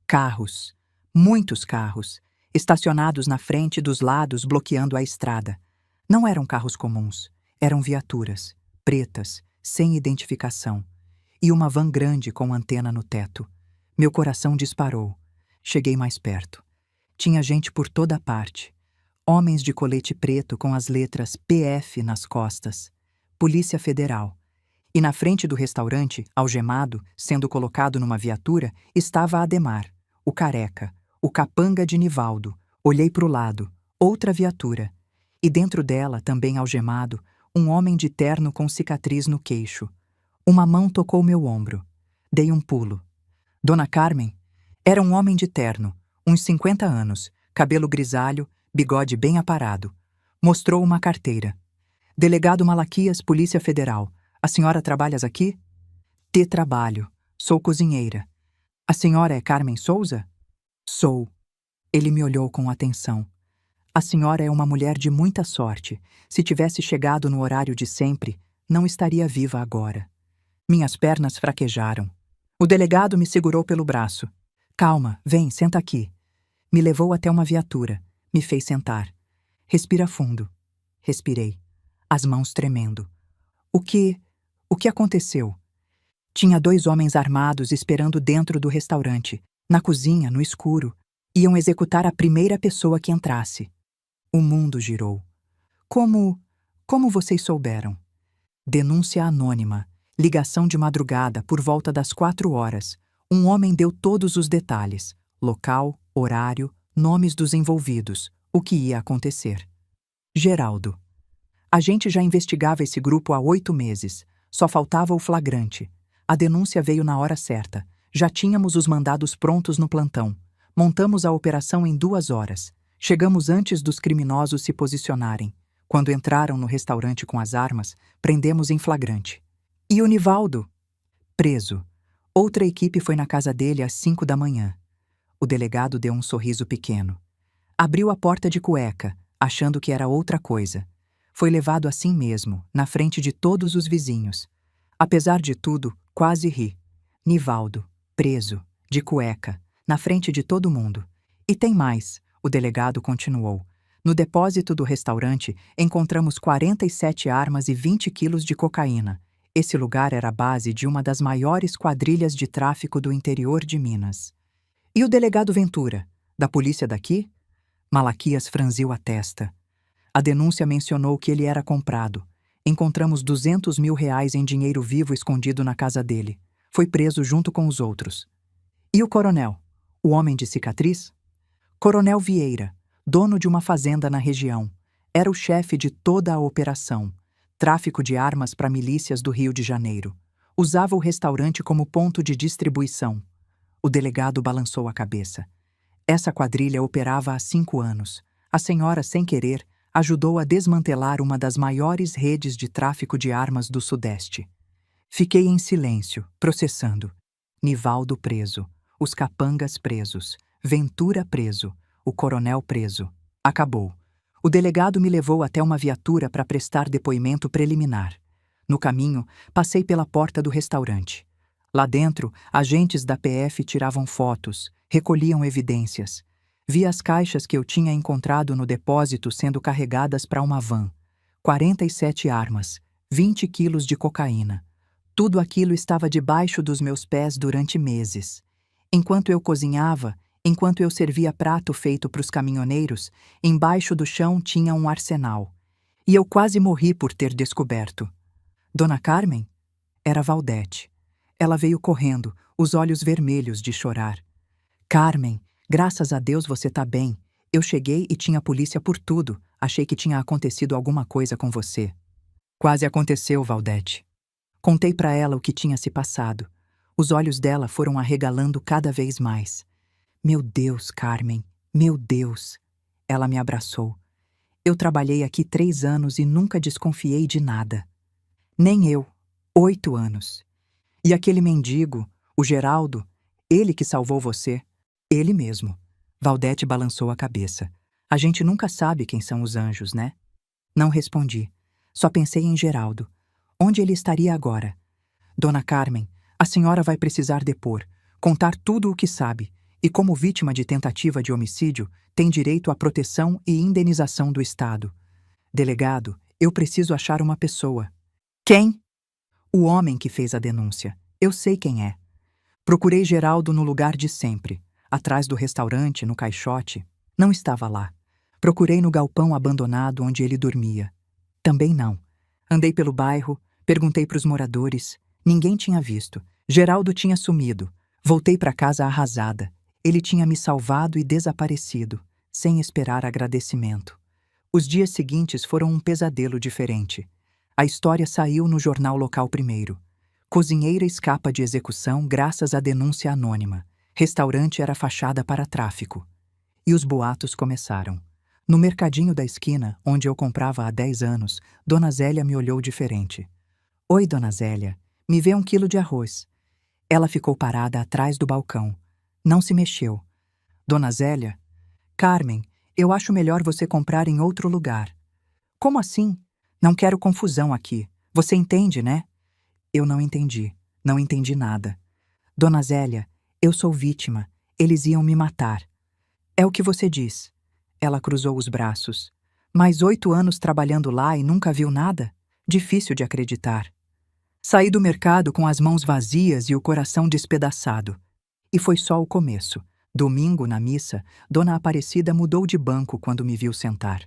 Carros. Muitos carros. Estacionados na frente e dos lados, bloqueando a estrada. Não eram carros comuns. Eram viaturas. Pretas, sem identificação. E uma van grande com antena no teto. Meu coração disparou. Cheguei mais perto. Tinha gente por toda parte. Homens de colete preto com as letras PF nas costas. Polícia Federal. E na frente do restaurante, algemado, sendo colocado numa viatura, estava Ademar, o careca, o capanga de Nivaldo. Olhei para o lado. Outra viatura. E dentro dela, também algemado, um homem de terno com cicatriz no queixo. Uma mão tocou meu ombro. Dei um pulo. Dona Carmen? Era um homem de terno, uns 50 anos, cabelo grisalho, bigode bem aparado. Mostrou uma carteira. Delegado Malaquias, Polícia Federal. A senhora trabalha aqui? Trabalho. Sou cozinheira. A senhora é Carmen Souza? Sou. Ele me olhou com atenção. A senhora é uma mulher de muita sorte. Se tivesse chegado no horário de sempre, não estaria viva agora. Minhas pernas fraquejaram. O delegado me segurou pelo braço. Calma, vem, senta aqui. Me levou até uma viatura. Me fez sentar. Respira fundo. Respirei. As mãos tremendo. O que aconteceu? Tinha 2 homens armados esperando dentro do restaurante. Na cozinha, no escuro. Iam executar a primeira pessoa que entrasse. O mundo girou. Como vocês souberam? Denúncia anônima. Ligação de madrugada, por volta das 4 horas. Um homem deu todos os detalhes: local, horário, nomes dos envolvidos, o que ia acontecer. Geraldo. A gente já investigava esse grupo há 8 meses. Só faltava o flagrante. A denúncia veio na hora certa. Já tínhamos os mandados prontos no plantão. Montamos a operação em 2 horas. Chegamos antes dos criminosos se posicionarem. Quando entraram no restaurante com as armas, prendemos em flagrante. E o Nivaldo? Preso. Outra equipe foi na casa dele às 5 da manhã. O delegado deu um sorriso pequeno. Abriu a porta de cueca, achando que era outra coisa. Foi levado assim mesmo, na frente de todos os vizinhos. Apesar de tudo, quase ri. Nivaldo, preso, de cueca, na frente de todo mundo. E tem mais, o delegado continuou. No depósito do restaurante, encontramos 47 armas e 20 quilos de cocaína. Esse lugar era a base de uma das maiores quadrilhas de tráfico do interior de Minas. E o delegado Ventura, da polícia daqui? Malaquias franziu a testa. A denúncia mencionou que ele era comprado. Encontramos R$200 mil em dinheiro vivo escondido na casa dele. Foi preso junto com os outros. E o coronel? O homem de cicatriz? Coronel Vieira, dono de uma fazenda na região. Era o chefe de toda a operação. Tráfico de armas para milícias do Rio de Janeiro. Usava o restaurante como ponto de distribuição. O delegado balançou a cabeça. Essa quadrilha operava há 5 anos. A senhora, sem querer, ajudou a desmantelar uma das maiores redes de tráfico de armas do Sudeste. Fiquei em silêncio, processando. Nivaldo preso, os capangas presos, Ventura preso, o coronel preso. Acabou. O delegado me levou até uma viatura para prestar depoimento preliminar. No caminho, passei pela porta do restaurante. Lá dentro, agentes da PF tiravam fotos, recolhiam evidências. Vi as caixas que eu tinha encontrado no depósito sendo carregadas para uma van. 47 armas, 20 quilos de cocaína. Tudo aquilo estava debaixo dos meus pés durante meses. Enquanto eu cozinhava, enquanto eu servia prato feito para os caminhoneiros, embaixo do chão tinha um arsenal. E eu quase morri por ter descoberto. Dona Carmen? Era Valdete. Ela veio correndo, os olhos vermelhos de chorar. Carmen, graças a Deus você tá bem. Eu cheguei e tinha polícia por tudo. Achei que tinha acontecido alguma coisa com você. Quase aconteceu, Valdete. Contei para ela o que tinha se passado. Os olhos dela foram arregalando cada vez mais. Meu Deus, Carmen, meu Deus. Ela me abraçou. Eu trabalhei aqui 3 anos e nunca desconfiei de nada. Nem eu. 8 anos. E aquele mendigo, o Geraldo, ele que salvou você. Ele mesmo. Valdete balançou a cabeça. A gente nunca sabe quem são os anjos, né? Não respondi. Só pensei em Geraldo. Onde ele estaria agora? Dona Carmen, a senhora vai precisar depor, contar tudo o que sabe, e como vítima de tentativa de homicídio, tem direito à proteção e indenização do Estado. Delegado, eu preciso achar uma pessoa. Quem? O homem que fez a denúncia. Eu sei quem é. Procurei Geraldo no lugar de sempre. Atrás do restaurante, no caixote. Não estava lá. Procurei no galpão abandonado onde ele dormia. Também não. Andei pelo bairro, perguntei para os moradores. Ninguém tinha visto. Geraldo tinha sumido. Voltei para casa arrasada. Ele tinha me salvado e desaparecido, sem esperar agradecimento. Os dias seguintes foram um pesadelo diferente. A história saiu no jornal local primeiro. Cozinheira escapa de execução graças à denúncia anônima. Restaurante era fachada para tráfico. E os boatos começaram. No mercadinho da esquina, onde eu comprava há 10 anos, Dona Zélia me olhou diferente. Oi, Dona Zélia, me vê 1 quilo de arroz. Ela ficou parada atrás do balcão. Não se mexeu. Dona Zélia? Carmen, eu acho melhor você comprar em outro lugar. Como assim? Não quero confusão aqui. Você entende, né? Eu não entendi. Não entendi nada. Dona Zélia, eu sou vítima. Eles iam me matar. É o que você diz. Ela cruzou os braços. Mais 8 anos trabalhando lá e nunca viu nada? Difícil de acreditar. Saí do mercado com as mãos vazias e o coração despedaçado. E foi só o começo. Domingo, na missa, Dona Aparecida mudou de banco quando me viu sentar.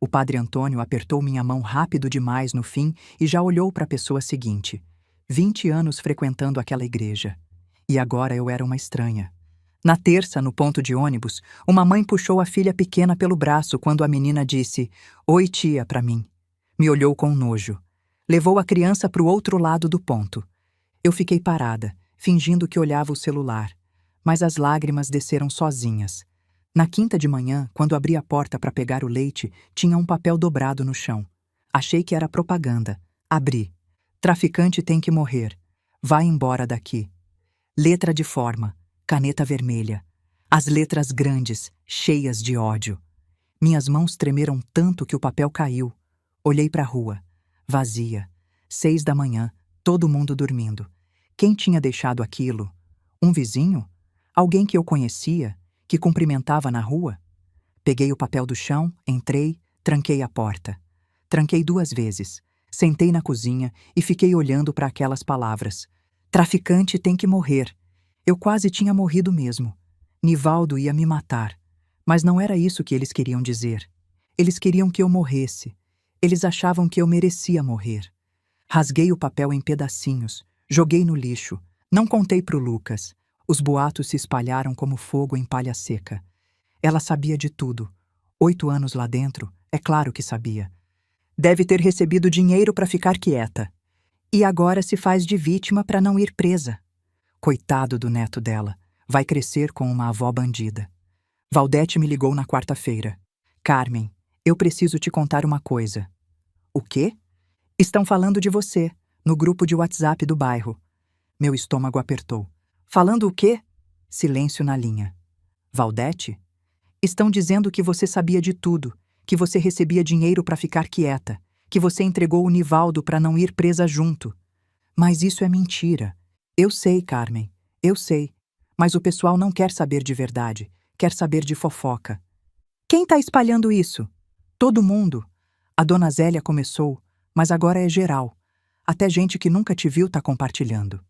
O padre Antônio apertou minha mão rápido demais no fim e já olhou para a pessoa seguinte. 20 anos frequentando aquela igreja. E agora eu era uma estranha. Na terça, no ponto de ônibus, uma mãe puxou a filha pequena pelo braço quando a menina disse "Oi, tia" para mim. Me olhou com nojo. Levou a criança para o outro lado do ponto. Eu fiquei parada, fingindo que olhava o celular. Mas as lágrimas desceram sozinhas. Na quinta de manhã, quando abri a porta para pegar o leite, tinha um papel dobrado no chão. Achei que era propaganda. Abri. Traficante tem que morrer. Vai embora daqui. Letra de forma. Caneta vermelha. As letras grandes, cheias de ódio. Minhas mãos tremeram tanto que o papel caiu. Olhei para a rua. Vazia. 6 da manhã, todo mundo dormindo. Quem tinha deixado aquilo? Um vizinho? Alguém que eu conhecia, que cumprimentava na rua? Peguei o papel do chão, entrei, tranquei a porta. Tranquei 2 vezes. Sentei na cozinha e fiquei olhando para aquelas palavras. Traficante tem que morrer. Eu quase tinha morrido mesmo. Nivaldo ia me matar. Mas não era isso que eles queriam dizer. Eles queriam que eu morresse. Eles achavam que eu merecia morrer. Rasguei o papel em pedacinhos, joguei no lixo. Não contei pro Lucas. Os boatos se espalharam como fogo em palha seca. Ela sabia de tudo. 8 anos lá dentro, é claro que sabia. Deve ter recebido dinheiro para ficar quieta. E agora se faz de vítima para não ir presa. Coitado do neto dela. Vai crescer com uma avó bandida. Valdete me ligou na quarta-feira. Carmen, eu preciso te contar uma coisa. O quê? Estão falando de você, no grupo de WhatsApp do bairro. Meu estômago apertou. Falando o quê? Silêncio na linha. Valdete? Estão dizendo que você sabia de tudo, que você recebia dinheiro para ficar quieta, que você entregou o Nivaldo para não ir presa junto. Mas isso é mentira. Eu sei, Carmen, eu sei. Mas o pessoal não quer saber de verdade, quer saber de fofoca. Quem está espalhando isso? Todo mundo. A dona Zélia começou, mas agora é geral. Até gente que nunca te viu está compartilhando.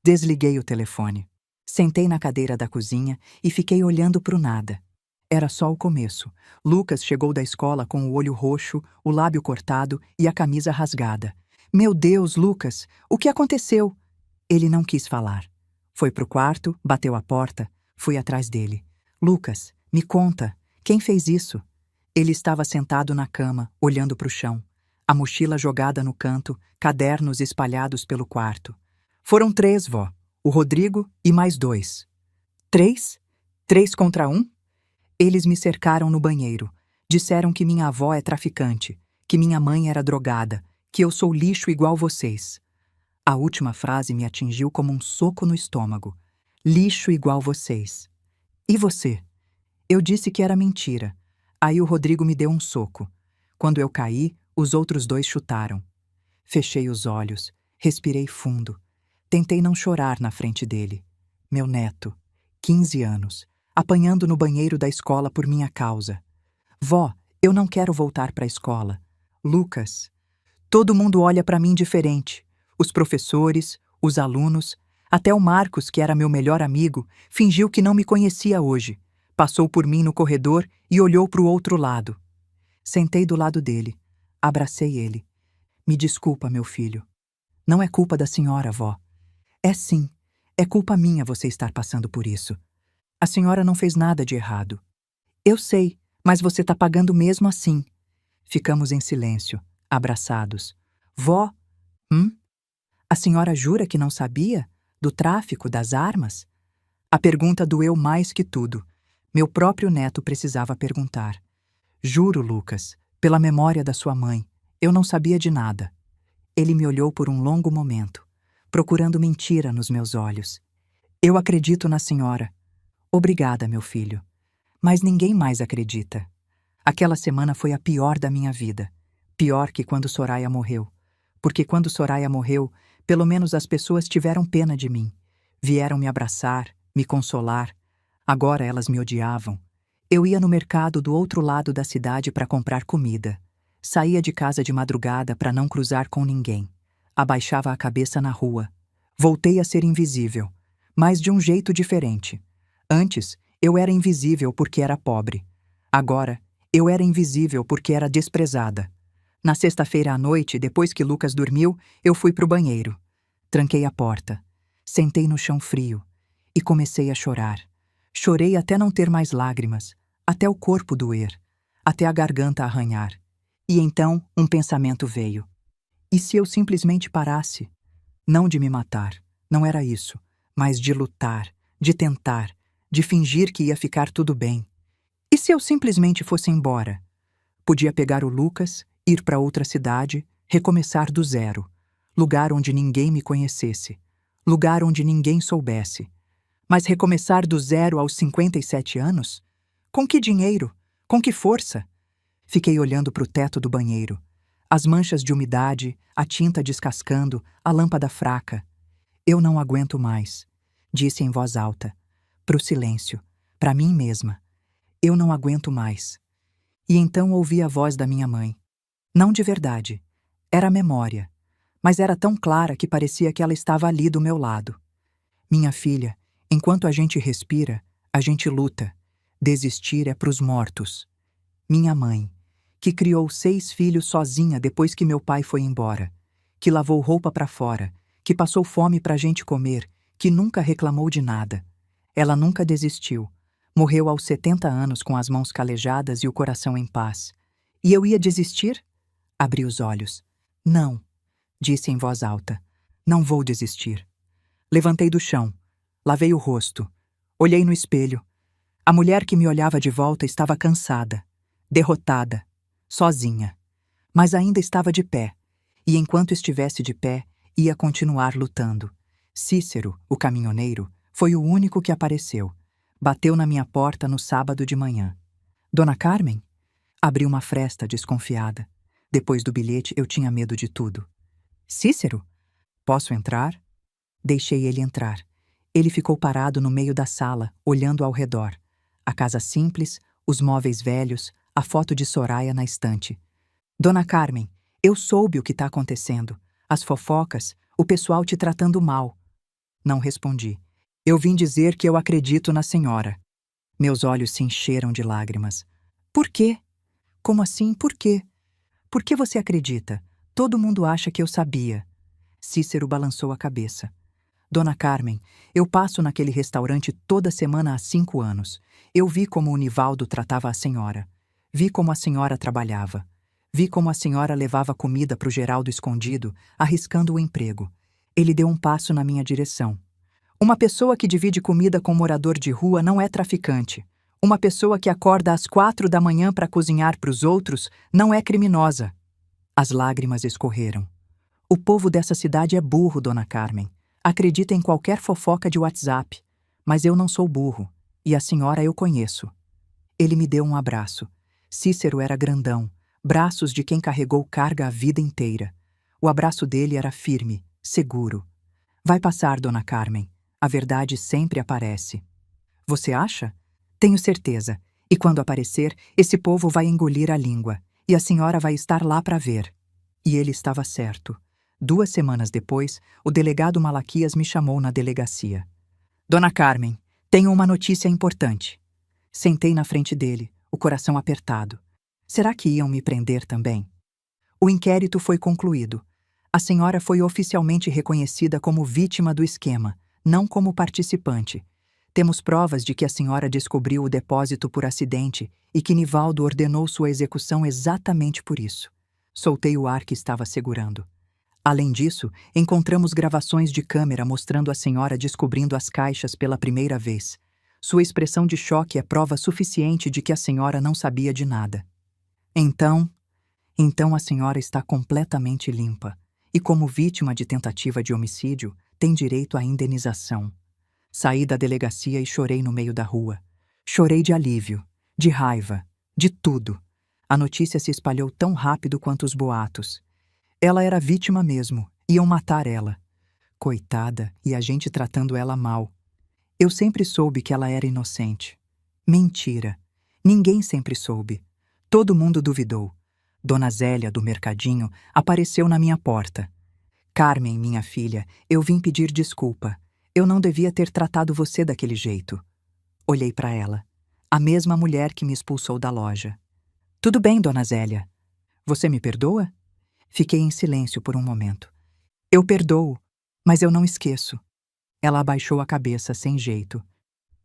Desliguei o telefone. Sentei na cadeira da cozinha e fiquei olhando pro nada. Era só o começo. Lucas chegou da escola com o olho roxo, o lábio cortado e a camisa rasgada. Meu Deus, Lucas, o que aconteceu? Ele não quis falar. Foi pro quarto, bateu a porta, fui atrás dele. Lucas, me conta, quem fez isso? Ele estava sentado na cama, olhando pro chão. A mochila jogada no canto, cadernos espalhados pelo quarto. Foram 3, vó. O Rodrigo e mais 2. 3? 3 contra 1? Eles me cercaram no banheiro. Disseram que minha avó é traficante, que minha mãe era drogada, que eu sou lixo igual vocês. A última frase me atingiu como um soco no estômago. Lixo igual vocês. E você? Eu disse que era mentira. Aí o Rodrigo me deu um soco. Quando eu caí, os outros 2 chutaram. Fechei os olhos, respirei fundo. Tentei não chorar na frente dele. Meu neto, 15 anos, apanhando no banheiro da escola por minha causa. Vó, eu não quero voltar para a escola. Lucas, todo mundo olha para mim diferente. Os professores, os alunos, até o Marcos, que era meu melhor amigo, fingiu que não me conhecia hoje. Passou por mim no corredor e olhou para o outro lado. Sentei do lado dele. Abracei ele. Me desculpa, meu filho. Não é culpa da senhora, vó. É sim. É culpa minha você estar passando por isso. A senhora não fez nada de errado. Eu sei, mas você tá pagando mesmo assim. Ficamos em silêncio, abraçados. Vó, a senhora jura que não sabia? Do tráfico, das armas? A pergunta doeu mais que tudo. Meu próprio neto precisava perguntar. Juro, Lucas, pela memória da sua mãe, eu não sabia de nada. Ele me olhou por um longo momento, procurando mentira nos meus olhos. Eu acredito na senhora. Obrigada, meu filho. Mas ninguém mais acredita. Aquela semana foi a pior da minha vida. Pior que quando Soraya morreu. Porque quando Soraya morreu, pelo menos as pessoas tiveram pena de mim. Vieram me abraçar, me consolar. Agora elas me odiavam. Eu ia no mercado do outro lado da cidade para comprar comida. Saía de casa de madrugada para não cruzar com ninguém. Abaixava a cabeça na rua. Voltei a ser invisível, mas de um jeito diferente. Antes, Eu era invisível porque era pobre. Agora, eu era invisível porque era desprezada. Na sexta-feira à noite, depois que Lucas dormiu, eu fui pro banheiro. Tranquei a porta. Sentei no chão frio e comecei a chorar. Chorei até não ter mais lágrimas, até o corpo doer, até a garganta arranhar. E então um pensamento veio. E se eu simplesmente parasse? Não de me matar, não era isso, mas de lutar, de tentar, de fingir que ia ficar tudo bem. E se eu simplesmente fosse embora? Podia pegar o Lucas, ir para outra cidade, recomeçar do zero. Lugar onde ninguém me conhecesse. Lugar onde ninguém soubesse. Mas recomeçar do zero aos 57 anos? Com que dinheiro? Com que força? Fiquei olhando para o teto do banheiro. As manchas de umidade, a tinta descascando, a lâmpada fraca. Eu não aguento mais, disse em voz alta, pro silêncio, para mim mesma. Eu não aguento mais. E então ouvi a voz da minha mãe. Não de verdade. Era a memória. Mas era tão clara que parecia que ela estava ali do meu lado. Minha filha, enquanto a gente respira, a gente luta. Desistir é pros mortos. Minha mãe, que criou 6 filhos sozinha depois que meu pai foi embora, que lavou roupa para fora, que passou fome pra gente comer, que nunca reclamou de nada. Ela nunca desistiu. Morreu aos 70 anos com as mãos calejadas e o coração em paz. E eu ia desistir? Abri os olhos. Não, disse em voz alta. Não vou desistir. Levantei do chão. Lavei o rosto. Olhei no espelho. A mulher que me olhava de volta estava cansada, derrotada, sozinha. Mas ainda estava de pé. E enquanto estivesse de pé, ia continuar lutando. Cícero, o caminhoneiro, foi o único que apareceu. Bateu na minha porta no sábado de manhã. Dona Carmen? Abri uma fresta desconfiada. Depois do bilhete, eu tinha medo de tudo. Cícero? Posso entrar? Deixei ele entrar. Ele ficou parado no meio da sala, olhando ao redor. A casa simples, os móveis velhos, a foto de Soraya na estante. Dona Carmen, eu soube o que está acontecendo. As fofocas, o pessoal te tratando mal. Não respondi. Eu vim dizer que eu acredito na senhora. Meus olhos se encheram de lágrimas. Por quê? Como assim, por quê? Por que você acredita? Todo mundo acha que eu sabia. Cícero balançou a cabeça. Dona Carmen, eu passo naquele restaurante toda semana há 5 anos. Eu vi como o Nivaldo tratava a senhora. Vi como a senhora trabalhava. Vi como a senhora levava comida para o Geraldo escondido, arriscando o emprego. Ele deu um passo na minha direção. Uma pessoa que divide comida com um morador de rua não é traficante. Uma pessoa que acorda às 4 da manhã para cozinhar para os outros não é criminosa. As lágrimas escorreram. O povo dessa cidade é burro, Dona Carmen. Acredita em qualquer fofoca de WhatsApp. Mas eu não sou burro. E a senhora eu conheço. Ele me deu um abraço. Cícero era grandão. Braços de quem carregou carga a vida inteira. O abraço dele era firme, seguro. Vai passar, Dona Carmen. A verdade sempre aparece. Você acha? Tenho certeza. E quando aparecer, esse povo vai engolir a língua. E a senhora vai estar lá para ver. E ele estava certo. 2 semanas depois, o delegado Malaquias me chamou na delegacia. Dona Carmen, tenho uma notícia importante. Sentei na frente dele, o coração apertado. Será que iam me prender também? O inquérito foi concluído. A senhora foi oficialmente reconhecida como vítima do esquema, não como participante. Temos provas de que a senhora descobriu o depósito por acidente e que Nivaldo ordenou sua execução exatamente por isso. Soltei o ar que estava segurando. Além disso, encontramos gravações de câmera mostrando a senhora descobrindo as caixas pela primeira vez. Sua expressão de choque é prova suficiente de que a senhora não sabia de nada. Então a senhora está completamente limpa e, como vítima de tentativa de homicídio, tem direito à indenização. Saí da delegacia e chorei no meio da rua. Chorei de alívio, de raiva, de tudo. A notícia se espalhou tão rápido quanto os boatos. Ela era vítima mesmo, iam matar ela. Coitada, e a gente tratando ela mal. Eu sempre soube que ela era inocente. Mentira. Ninguém sempre soube. Todo mundo duvidou. Dona Zélia, do mercadinho, apareceu na minha porta. Carmen, minha filha, eu vim pedir desculpa. Eu não devia ter tratado você daquele jeito. Olhei para ela. A mesma mulher que me expulsou da loja. Tudo bem, dona Zélia. Você me perdoa? Fiquei em silêncio por um momento. Eu perdoo, mas eu não esqueço. Ela abaixou a cabeça sem jeito.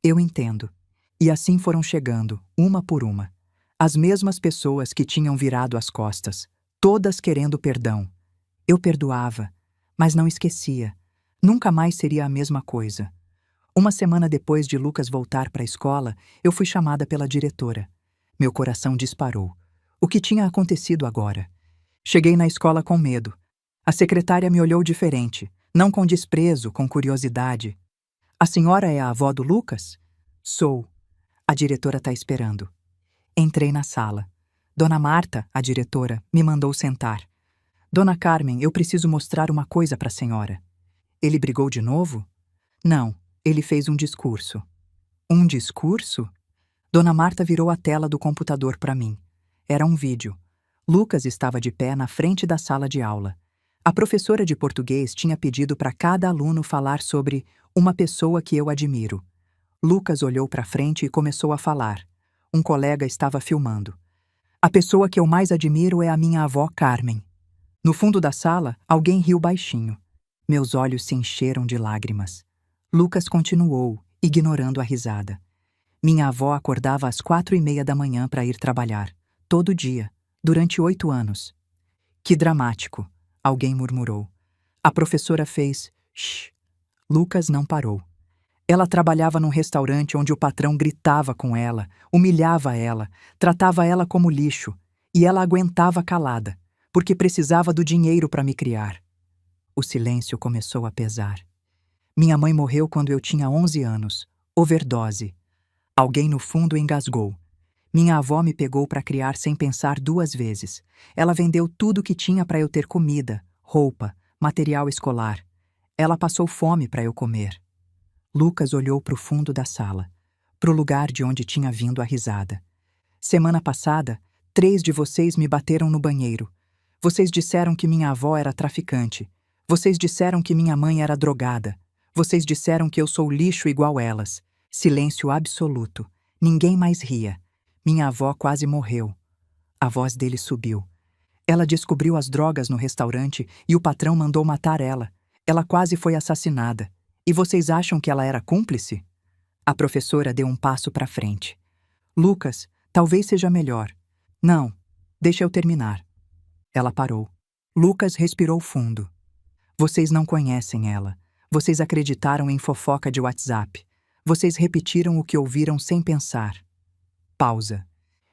Eu entendo. E assim foram chegando, uma por uma. As mesmas pessoas que tinham virado as costas, todas querendo perdão. Eu perdoava, mas não esquecia. Nunca mais seria a mesma coisa. Uma semana depois de Lucas voltar para a escola, eu fui chamada pela diretora. Meu coração disparou. O que tinha acontecido agora? Cheguei na escola com medo. A secretária me olhou diferente, não com desprezo, com curiosidade. A senhora é a avó do Lucas? Sou. A diretora está esperando. Entrei na sala. Dona Marta, a diretora, me mandou sentar. Dona Carmen, eu preciso mostrar uma coisa para a senhora. Ele brigou de novo? Não, ele fez um discurso. Um discurso? Dona Marta virou a tela do computador para mim. Era um vídeo. Lucas estava de pé na frente da sala de aula. A professora de português tinha pedido para cada aluno falar sobre uma pessoa que eu admiro. Lucas olhou para frente e começou a falar. Um colega estava filmando. A pessoa que eu mais admiro é a minha avó Carmen. No fundo da sala, alguém riu baixinho. Meus olhos se encheram de lágrimas. Lucas continuou, ignorando a risada. Minha avó acordava às 4:30 da manhã para ir trabalhar, todo dia, durante 8 anos. Que dramático, alguém murmurou. A professora fez shh. Lucas não parou. Ela trabalhava num restaurante onde o patrão gritava com ela, humilhava ela, tratava ela como lixo, e ela aguentava calada, porque precisava do dinheiro para me criar. O silêncio começou a pesar. Minha mãe morreu quando eu tinha 11 anos, overdose. Alguém no fundo engasgou. Minha avó me pegou para criar sem pensar 2 vezes. Ela vendeu tudo que tinha para eu ter comida, roupa, material escolar. Ela passou fome para eu comer. Lucas olhou para o fundo da sala, para o lugar de onde tinha vindo a risada. Semana passada, 3 de vocês me bateram no banheiro. Vocês disseram que minha avó era traficante. Vocês disseram que minha mãe era drogada. Vocês disseram que eu sou lixo igual elas. Silêncio absoluto. Ninguém mais ria. Minha avó quase morreu. A voz dele subiu. Ela descobriu as drogas no restaurante e o patrão mandou matar ela. Ela quase foi assassinada. E vocês acham que ela era cúmplice? A professora deu um passo para frente. Lucas, talvez seja melhor. Não, deixa eu terminar. Ela parou. Lucas respirou fundo. Vocês não conhecem ela. Vocês acreditaram em fofoca de WhatsApp. Vocês repetiram o que ouviram sem pensar. Pausa.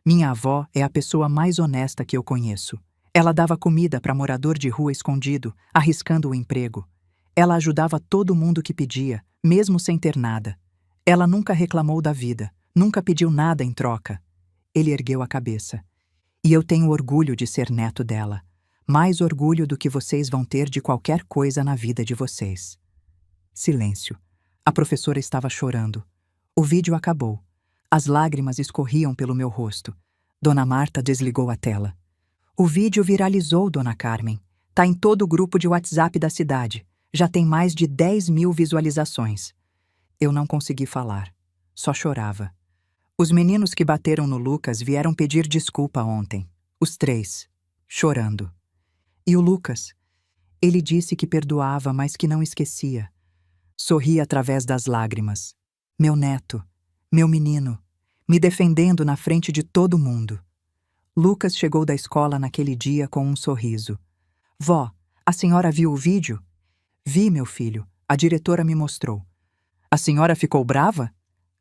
Minha avó é a pessoa mais honesta que eu conheço. Ela dava comida para morador de rua escondido, arriscando o emprego. Ela ajudava todo mundo que pedia, mesmo sem ter nada. Ela nunca reclamou da vida, nunca pediu nada em troca. Ele ergueu a cabeça. E eu tenho orgulho de ser neto dela. Mais orgulho do que vocês vão ter de qualquer coisa na vida de vocês. Silêncio. A professora estava chorando. O vídeo acabou. As lágrimas escorriam pelo meu rosto. Dona Marta desligou a tela. O vídeo viralizou, Dona Carmen. Tá em todo o grupo de WhatsApp da cidade. Já tem mais de 10.000 visualizações. Eu não consegui falar. Só chorava. Os meninos que bateram no Lucas vieram pedir desculpa ontem. Os 3. Chorando. E o Lucas? Ele disse que perdoava, mas que não esquecia. Sorri através das lágrimas. Meu neto, meu menino, me defendendo na frente de todo mundo. Lucas chegou da escola naquele dia com um sorriso. Vó, a senhora viu o vídeo? Vi, meu filho. A diretora me mostrou. A senhora ficou brava?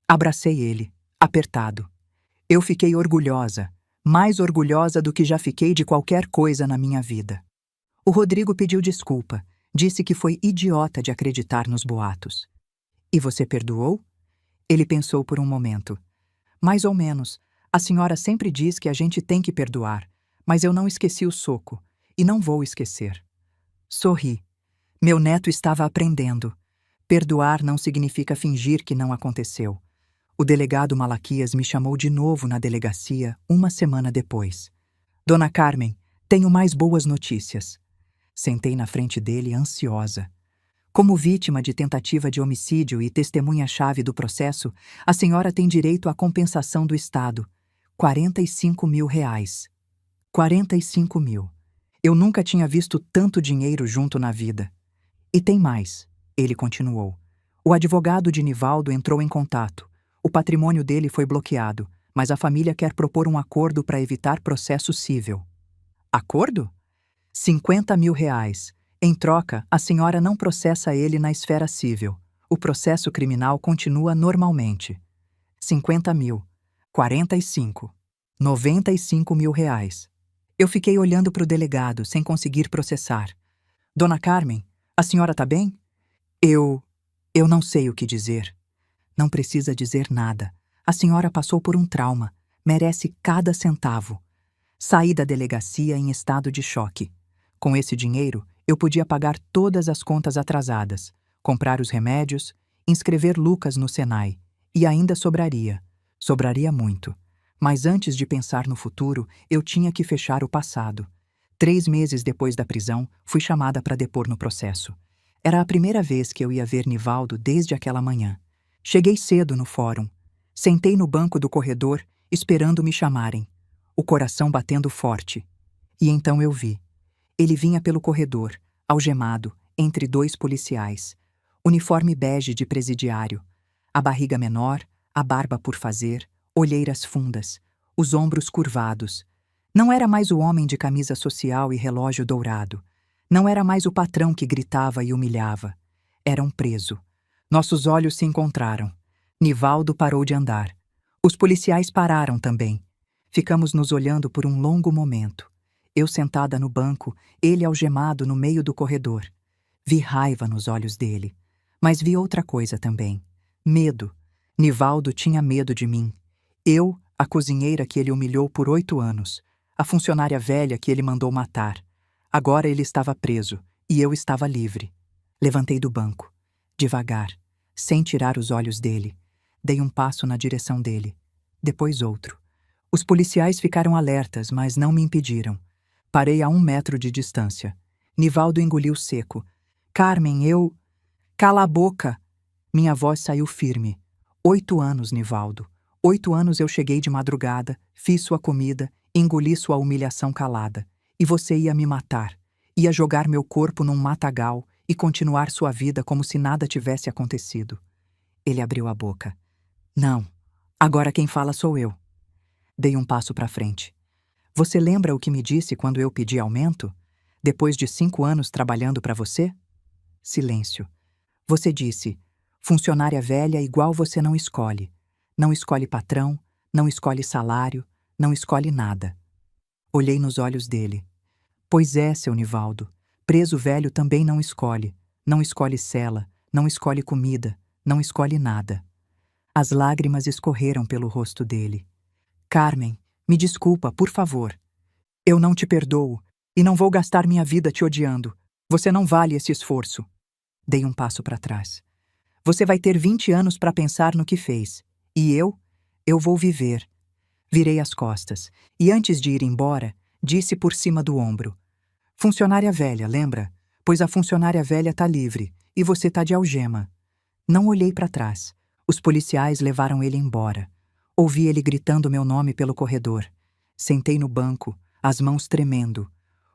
Abracei ele, apertado. Eu fiquei orgulhosa, mais orgulhosa do que já fiquei de qualquer coisa na minha vida. O Rodrigo pediu desculpa, disse que foi idiota de acreditar nos boatos. E você perdoou? Ele pensou por um momento. Mais ou menos. A senhora sempre diz que a gente tem que perdoar, mas eu não esqueci o soco, e não vou esquecer. Sorri. Meu neto estava aprendendo. Perdoar não significa fingir que não aconteceu. O delegado Malaquias me chamou de novo na delegacia uma semana depois. Dona Carmen, tenho mais boas notícias. Sentei na frente dele ansiosa. Como vítima de tentativa de homicídio e testemunha-chave do processo, a senhora tem direito à compensação do Estado. R$ 45.000. 45.000. Eu nunca tinha visto tanto dinheiro junto na vida. E tem mais, ele continuou. O advogado de Nivaldo entrou em contato. O patrimônio dele foi bloqueado, mas a família quer propor um acordo para evitar processo cível. Acordo? R$ 50.000. Em troca, a senhora não processa ele na esfera cível. O processo criminal continua normalmente. 50.000. 45. R$ 95.000. Eu fiquei olhando para o delegado, sem conseguir processar. Dona Carmen, a senhora tá bem? Eu não sei o que dizer. Não precisa dizer nada. A senhora passou por um trauma. Merece cada centavo. Saí da delegacia em estado de choque. Com esse dinheiro, eu podia pagar todas as contas atrasadas, comprar os remédios, inscrever Lucas no Senai. E ainda sobraria. Sobraria muito. Mas antes de pensar no futuro, eu tinha que fechar o passado. 3 meses depois da prisão, fui chamada para depor no processo. Era a primeira vez que eu ia ver Nivaldo desde aquela manhã. Cheguei cedo no fórum. Sentei no banco do corredor, esperando me chamarem, o coração batendo forte. E então eu vi. Ele vinha pelo corredor, algemado, entre 2 policiais. Uniforme bege de presidiário. A barriga menor, a barba por fazer, olheiras fundas, os ombros curvados. Não era mais o homem de camisa social e relógio dourado. Não era mais o patrão que gritava e humilhava. Era um preso. Nossos olhos se encontraram. Nivaldo parou de andar. Os policiais pararam também. Ficamos nos olhando por um longo momento. Eu sentada no banco, ele algemado no meio do corredor. Vi raiva nos olhos dele. Mas vi outra coisa também. Medo. Nivaldo tinha medo de mim. Eu, a cozinheira que ele humilhou por 8 anos. A funcionária velha que ele mandou matar. Agora ele estava preso, e eu estava livre. Levantei do banco. Devagar, sem tirar os olhos dele. Dei um passo na direção dele. Depois outro. Os policiais ficaram alertas, mas não me impediram. Parei a 1 metro de distância. Nivaldo engoliu seco. Carmen, eu... Cala a boca! Minha voz saiu firme. 8 anos, Nivaldo. 8 anos eu cheguei de madrugada, fiz sua comida, engoli sua humilhação calada. E você ia me matar. Ia jogar meu corpo num matagal e continuar sua vida como se nada tivesse acontecido. Ele abriu a boca. Não. Agora quem fala sou eu. Dei um passo para frente. Você lembra o que me disse quando eu pedi aumento? Depois de 5 anos trabalhando para você? Silêncio. Você disse, funcionária velha igual você não escolhe. Não escolhe patrão, não escolhe salário, não escolhe nada. Olhei nos olhos dele. Pois é, seu Nivaldo. Preso velho também não escolhe. Não escolhe cela, não escolhe comida, não escolhe nada. As lágrimas escorreram pelo rosto dele. Carmen, me desculpa, por favor. Eu não te perdoo e não vou gastar minha vida te odiando. Você não vale esse esforço. Dei um passo para trás. Você vai ter 20 anos para pensar no que fez. E eu vou viver. Virei as costas e antes de ir embora, disse por cima do ombro. Funcionária velha, lembra? Pois a funcionária velha tá livre e você tá de algema. Não olhei para trás. Os policiais levaram ele embora. Ouvi ele gritando meu nome pelo corredor. Sentei no banco, as mãos tremendo,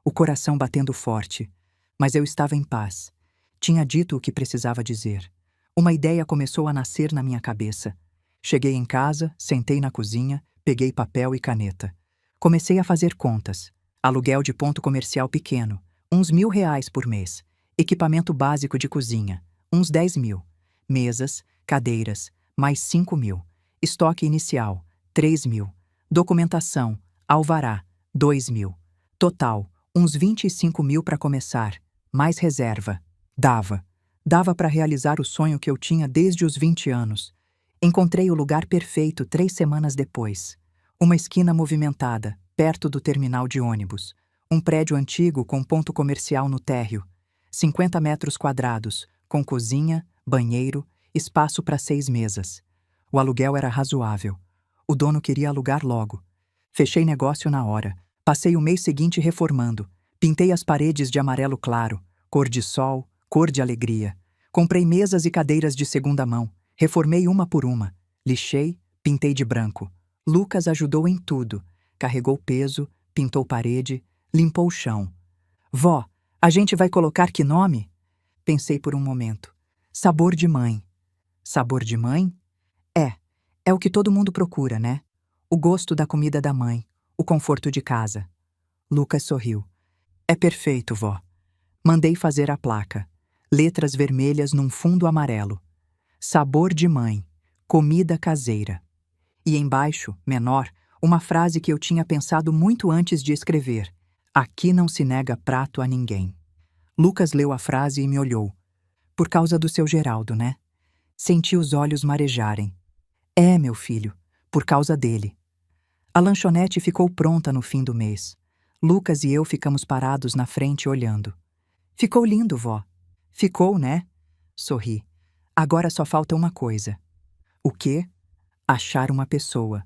o coração batendo forte. Mas eu estava em paz. Tinha dito o que precisava dizer. Uma ideia começou a nascer na minha cabeça. Cheguei em casa, sentei na cozinha, peguei papel e caneta. Comecei a fazer contas. Aluguel de ponto comercial pequeno, uns R$ 1.000 por mês. Equipamento básico de cozinha, uns 10.000. Mesas, cadeiras, mais 5.000. Estoque inicial, 3.000. Documentação, alvará, 2.000. Total, uns 25.000 para começar. Mais reserva. Dava para realizar o sonho que eu tinha desde os 20 anos. Encontrei o lugar perfeito 3 semanas depois. Uma esquina movimentada, perto do terminal de ônibus. Um prédio antigo com ponto comercial no térreo. 50 metros quadrados, com cozinha, banheiro, espaço para 6 mesas. O aluguel era razoável. O dono queria alugar logo. Fechei negócio na hora. Passei o mês seguinte reformando. Pintei as paredes de amarelo claro, cor de sol, cor de alegria. Comprei mesas e cadeiras de segunda mão, reformei uma por uma, lixei, pintei de branco. Lucas ajudou em tudo, carregou peso, pintou parede, limpou o chão. Vó, a gente vai colocar que nome? Pensei por um momento. Sabor de mãe. Sabor de mãe? É o que todo mundo procura, né? O gosto da comida da mãe, o conforto de casa. Lucas sorriu. É perfeito, vó. Mandei fazer a placa. Letras vermelhas num fundo amarelo. Sabor de mãe. Comida caseira. E embaixo, menor, uma frase que eu tinha pensado muito antes de escrever. Aqui não se nega prato a ninguém. Lucas leu a frase e me olhou. Por causa do seu Geraldo, né? Senti os olhos marejarem. É, meu filho, por causa dele. A lanchonete ficou pronta no fim do mês. Lucas e eu ficamos parados na frente olhando. Ficou lindo, vó. Ficou, né? Sorri. Agora só falta uma coisa. O quê? Achar uma pessoa.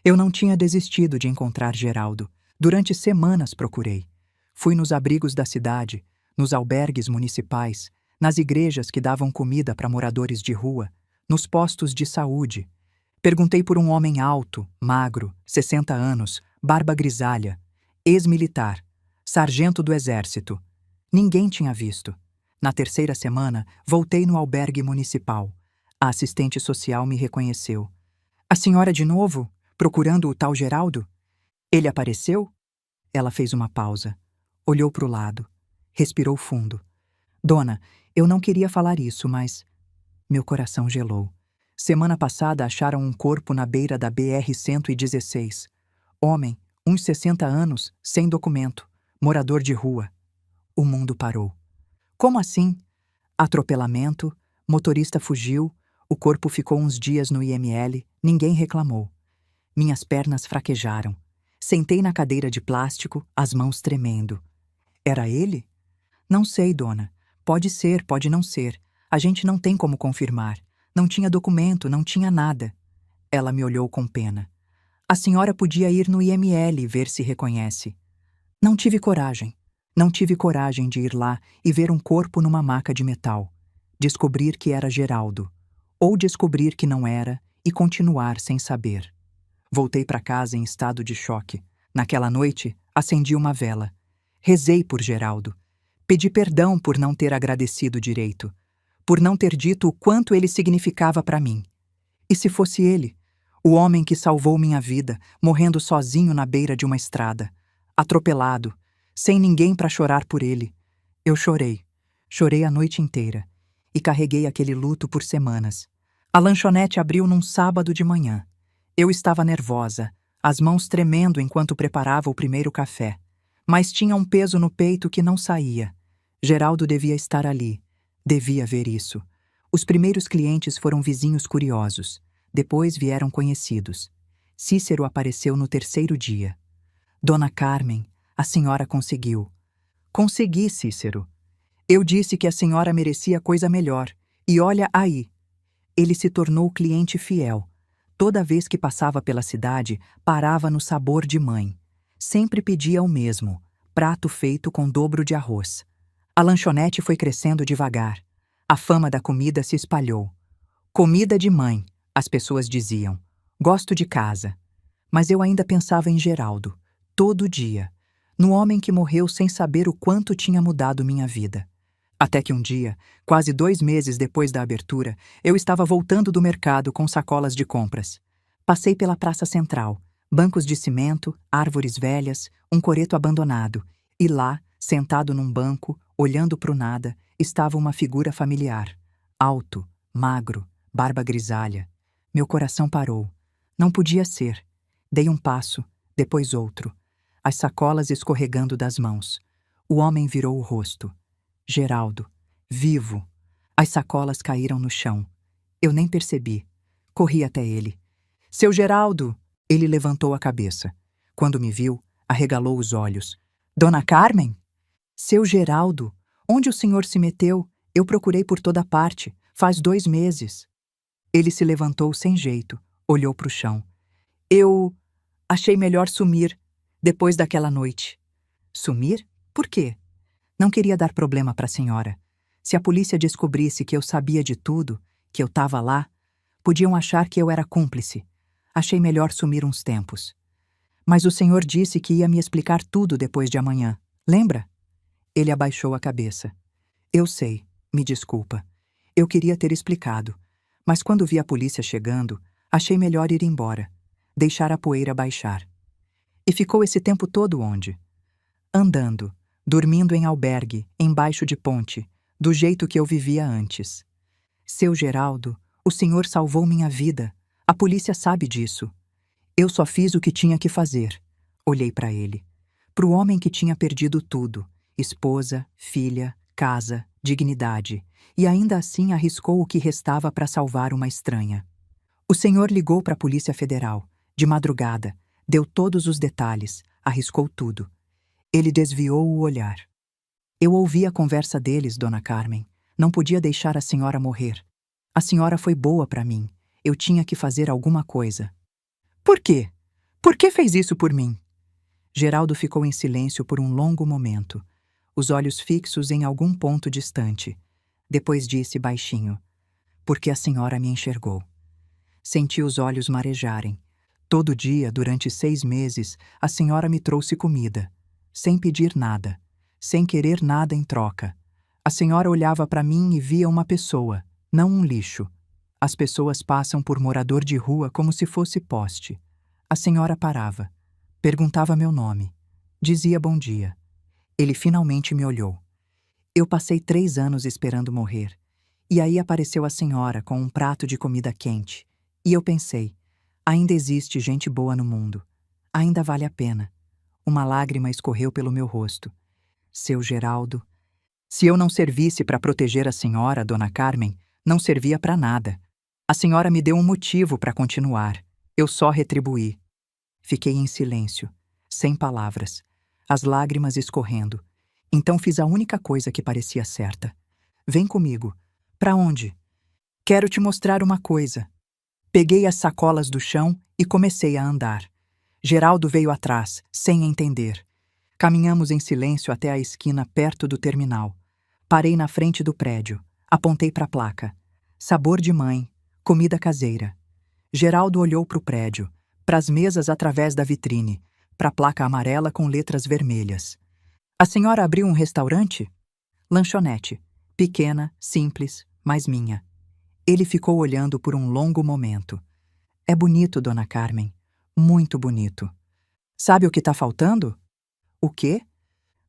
Eu não tinha desistido de encontrar Geraldo. Durante semanas procurei. Fui nos abrigos da cidade, nos albergues municipais, nas igrejas que davam comida para moradores de rua, nos postos de saúde. Perguntei por um homem alto, magro, 60 anos, barba grisalha, ex-militar, sargento do exército. Ninguém tinha visto. Na terceira semana, voltei no albergue municipal. A assistente social me reconheceu. A senhora de novo? Procurando o tal Geraldo? Ele apareceu? Ela fez uma pausa. Olhou para o lado. Respirou fundo. Dona, eu não queria falar isso, mas... Meu coração gelou. Semana passada acharam um corpo na beira da BR-116. Homem, uns 60 anos, sem documento, morador de rua. O mundo parou. Como assim? Atropelamento, motorista fugiu, o corpo ficou uns dias no IML, ninguém reclamou. Minhas pernas fraquejaram. Sentei na cadeira de plástico, as mãos tremendo. Era ele? Não sei, dona. Pode ser, pode não ser. A gente não tem como confirmar. Não tinha documento, não tinha nada. Ela me olhou com pena. A senhora podia ir no IML e ver se reconhece. Não tive coragem. Não tive coragem de ir lá e ver um corpo numa maca de metal. Descobrir que era Geraldo. Ou descobrir que não era e continuar sem saber. Voltei para casa em estado de choque. Naquela noite, acendi uma vela. Rezei por Geraldo. Pedi perdão por não ter agradecido direito. Por não ter dito o quanto ele significava para mim. E se fosse ele, o homem que salvou minha vida, morrendo sozinho na beira de uma estrada, atropelado, sem ninguém para chorar por ele. Eu chorei. Chorei a noite inteira. E carreguei aquele luto por semanas. A lanchonete abriu num sábado de manhã. Eu estava nervosa, as mãos tremendo enquanto preparava o primeiro café. Mas tinha um peso no peito que não saía. Geraldo devia estar ali. Devia ver isso. Os primeiros clientes foram vizinhos curiosos. Depois vieram conhecidos. Cícero apareceu no terceiro dia. Dona Carmen, a senhora conseguiu. Consegui, Cícero. Eu disse que a senhora merecia coisa melhor. E olha aí. Ele se tornou cliente fiel. Toda vez que passava pela cidade, parava no Sabor de Mãe. Sempre pedia o mesmo, prato feito com dobro de arroz. A lanchonete foi crescendo devagar. A fama da comida se espalhou. Comida de mãe, as pessoas diziam. Gosto de casa. Mas eu ainda pensava em Geraldo, todo dia, no homem que morreu sem saber o quanto tinha mudado minha vida. Até que um dia, quase 2 meses depois da abertura, eu estava voltando do mercado com sacolas de compras. Passei pela Praça Central, bancos de cimento, árvores velhas, um coreto abandonado, e lá, sentado num banco, olhando para o nada, estava uma figura familiar. Alto, magro, barba grisalha. Meu coração parou. Não podia ser. Dei um passo, depois outro. As sacolas escorregando das mãos. O homem virou o rosto. Geraldo, vivo. As sacolas caíram no chão. Eu nem percebi. Corri até ele. Seu Geraldo! Ele levantou a cabeça. Quando me viu, arregalou os olhos. Dona Carmen? Seu Geraldo, onde o senhor se meteu? Eu procurei por toda parte. Faz 2 meses. Ele se levantou sem jeito, olhou para o chão. Eu achei melhor sumir, depois daquela noite. Sumir? Por quê? Não queria dar problema para a senhora. Se a polícia descobrisse que eu sabia de tudo, que eu estava lá, podiam achar que eu era cúmplice. Achei melhor sumir uns tempos. Mas o senhor disse que ia me explicar tudo depois de amanhã. Lembra? Ele abaixou a cabeça. Eu sei, me desculpa. Eu queria ter explicado. Mas quando vi a polícia chegando, achei melhor ir embora. Deixar a poeira baixar. E ficou esse tempo todo onde? Andando, dormindo em albergue, embaixo de ponte, do jeito que eu vivia antes. Seu Geraldo, o senhor salvou minha vida. A polícia sabe disso. Eu só fiz o que tinha que fazer. Olhei para ele. Para o homem que tinha perdido tudo. Esposa, filha, casa, dignidade. E ainda assim arriscou o que restava para salvar uma estranha. O senhor ligou para a Polícia Federal, de madrugada, deu todos os detalhes, arriscou tudo. Ele desviou o olhar. Eu ouvi a conversa deles, Dona Carmen. Não podia deixar a senhora morrer. A senhora foi boa para mim. Eu tinha que fazer alguma coisa. Por quê? Por que fez isso por mim? Geraldo ficou em silêncio por um longo momento, os olhos fixos em algum ponto distante. Depois disse baixinho: porque a senhora me enxergou. Senti os olhos marejarem. Todo dia, durante 6 meses, a senhora me trouxe comida, sem pedir nada, sem querer nada em troca. A senhora olhava para mim e via uma pessoa, não um lixo. As pessoas passam por morador de rua como se fosse poste. A senhora parava, perguntava meu nome, dizia bom dia. Ele finalmente me olhou. Eu passei 3 anos esperando morrer. E aí apareceu a senhora com um prato de comida quente. E eu pensei, ainda existe gente boa no mundo. Ainda vale a pena. Uma lágrima escorreu pelo meu rosto. Seu Geraldo. Se eu não servisse para proteger a senhora, Dona Carmen, não servia para nada. A senhora me deu um motivo para continuar. Eu só retribuí. Fiquei em silêncio, sem palavras, as lágrimas escorrendo. Então fiz a única coisa que parecia certa. Vem comigo. Para onde? Quero te mostrar uma coisa. Peguei as sacolas do chão e comecei a andar. Geraldo veio atrás, sem entender. Caminhamos em silêncio até a esquina perto do terminal. Parei na frente do prédio. Apontei para a placa. Sabor de mãe. Comida caseira. Geraldo olhou para o prédio, para as mesas através da vitrine, para a placa amarela com letras vermelhas. A senhora abriu um restaurante? Lanchonete. Pequena, simples, mas minha. Ele ficou olhando por um longo momento. É bonito, Dona Carmen. Muito bonito. Sabe o que está faltando? O quê?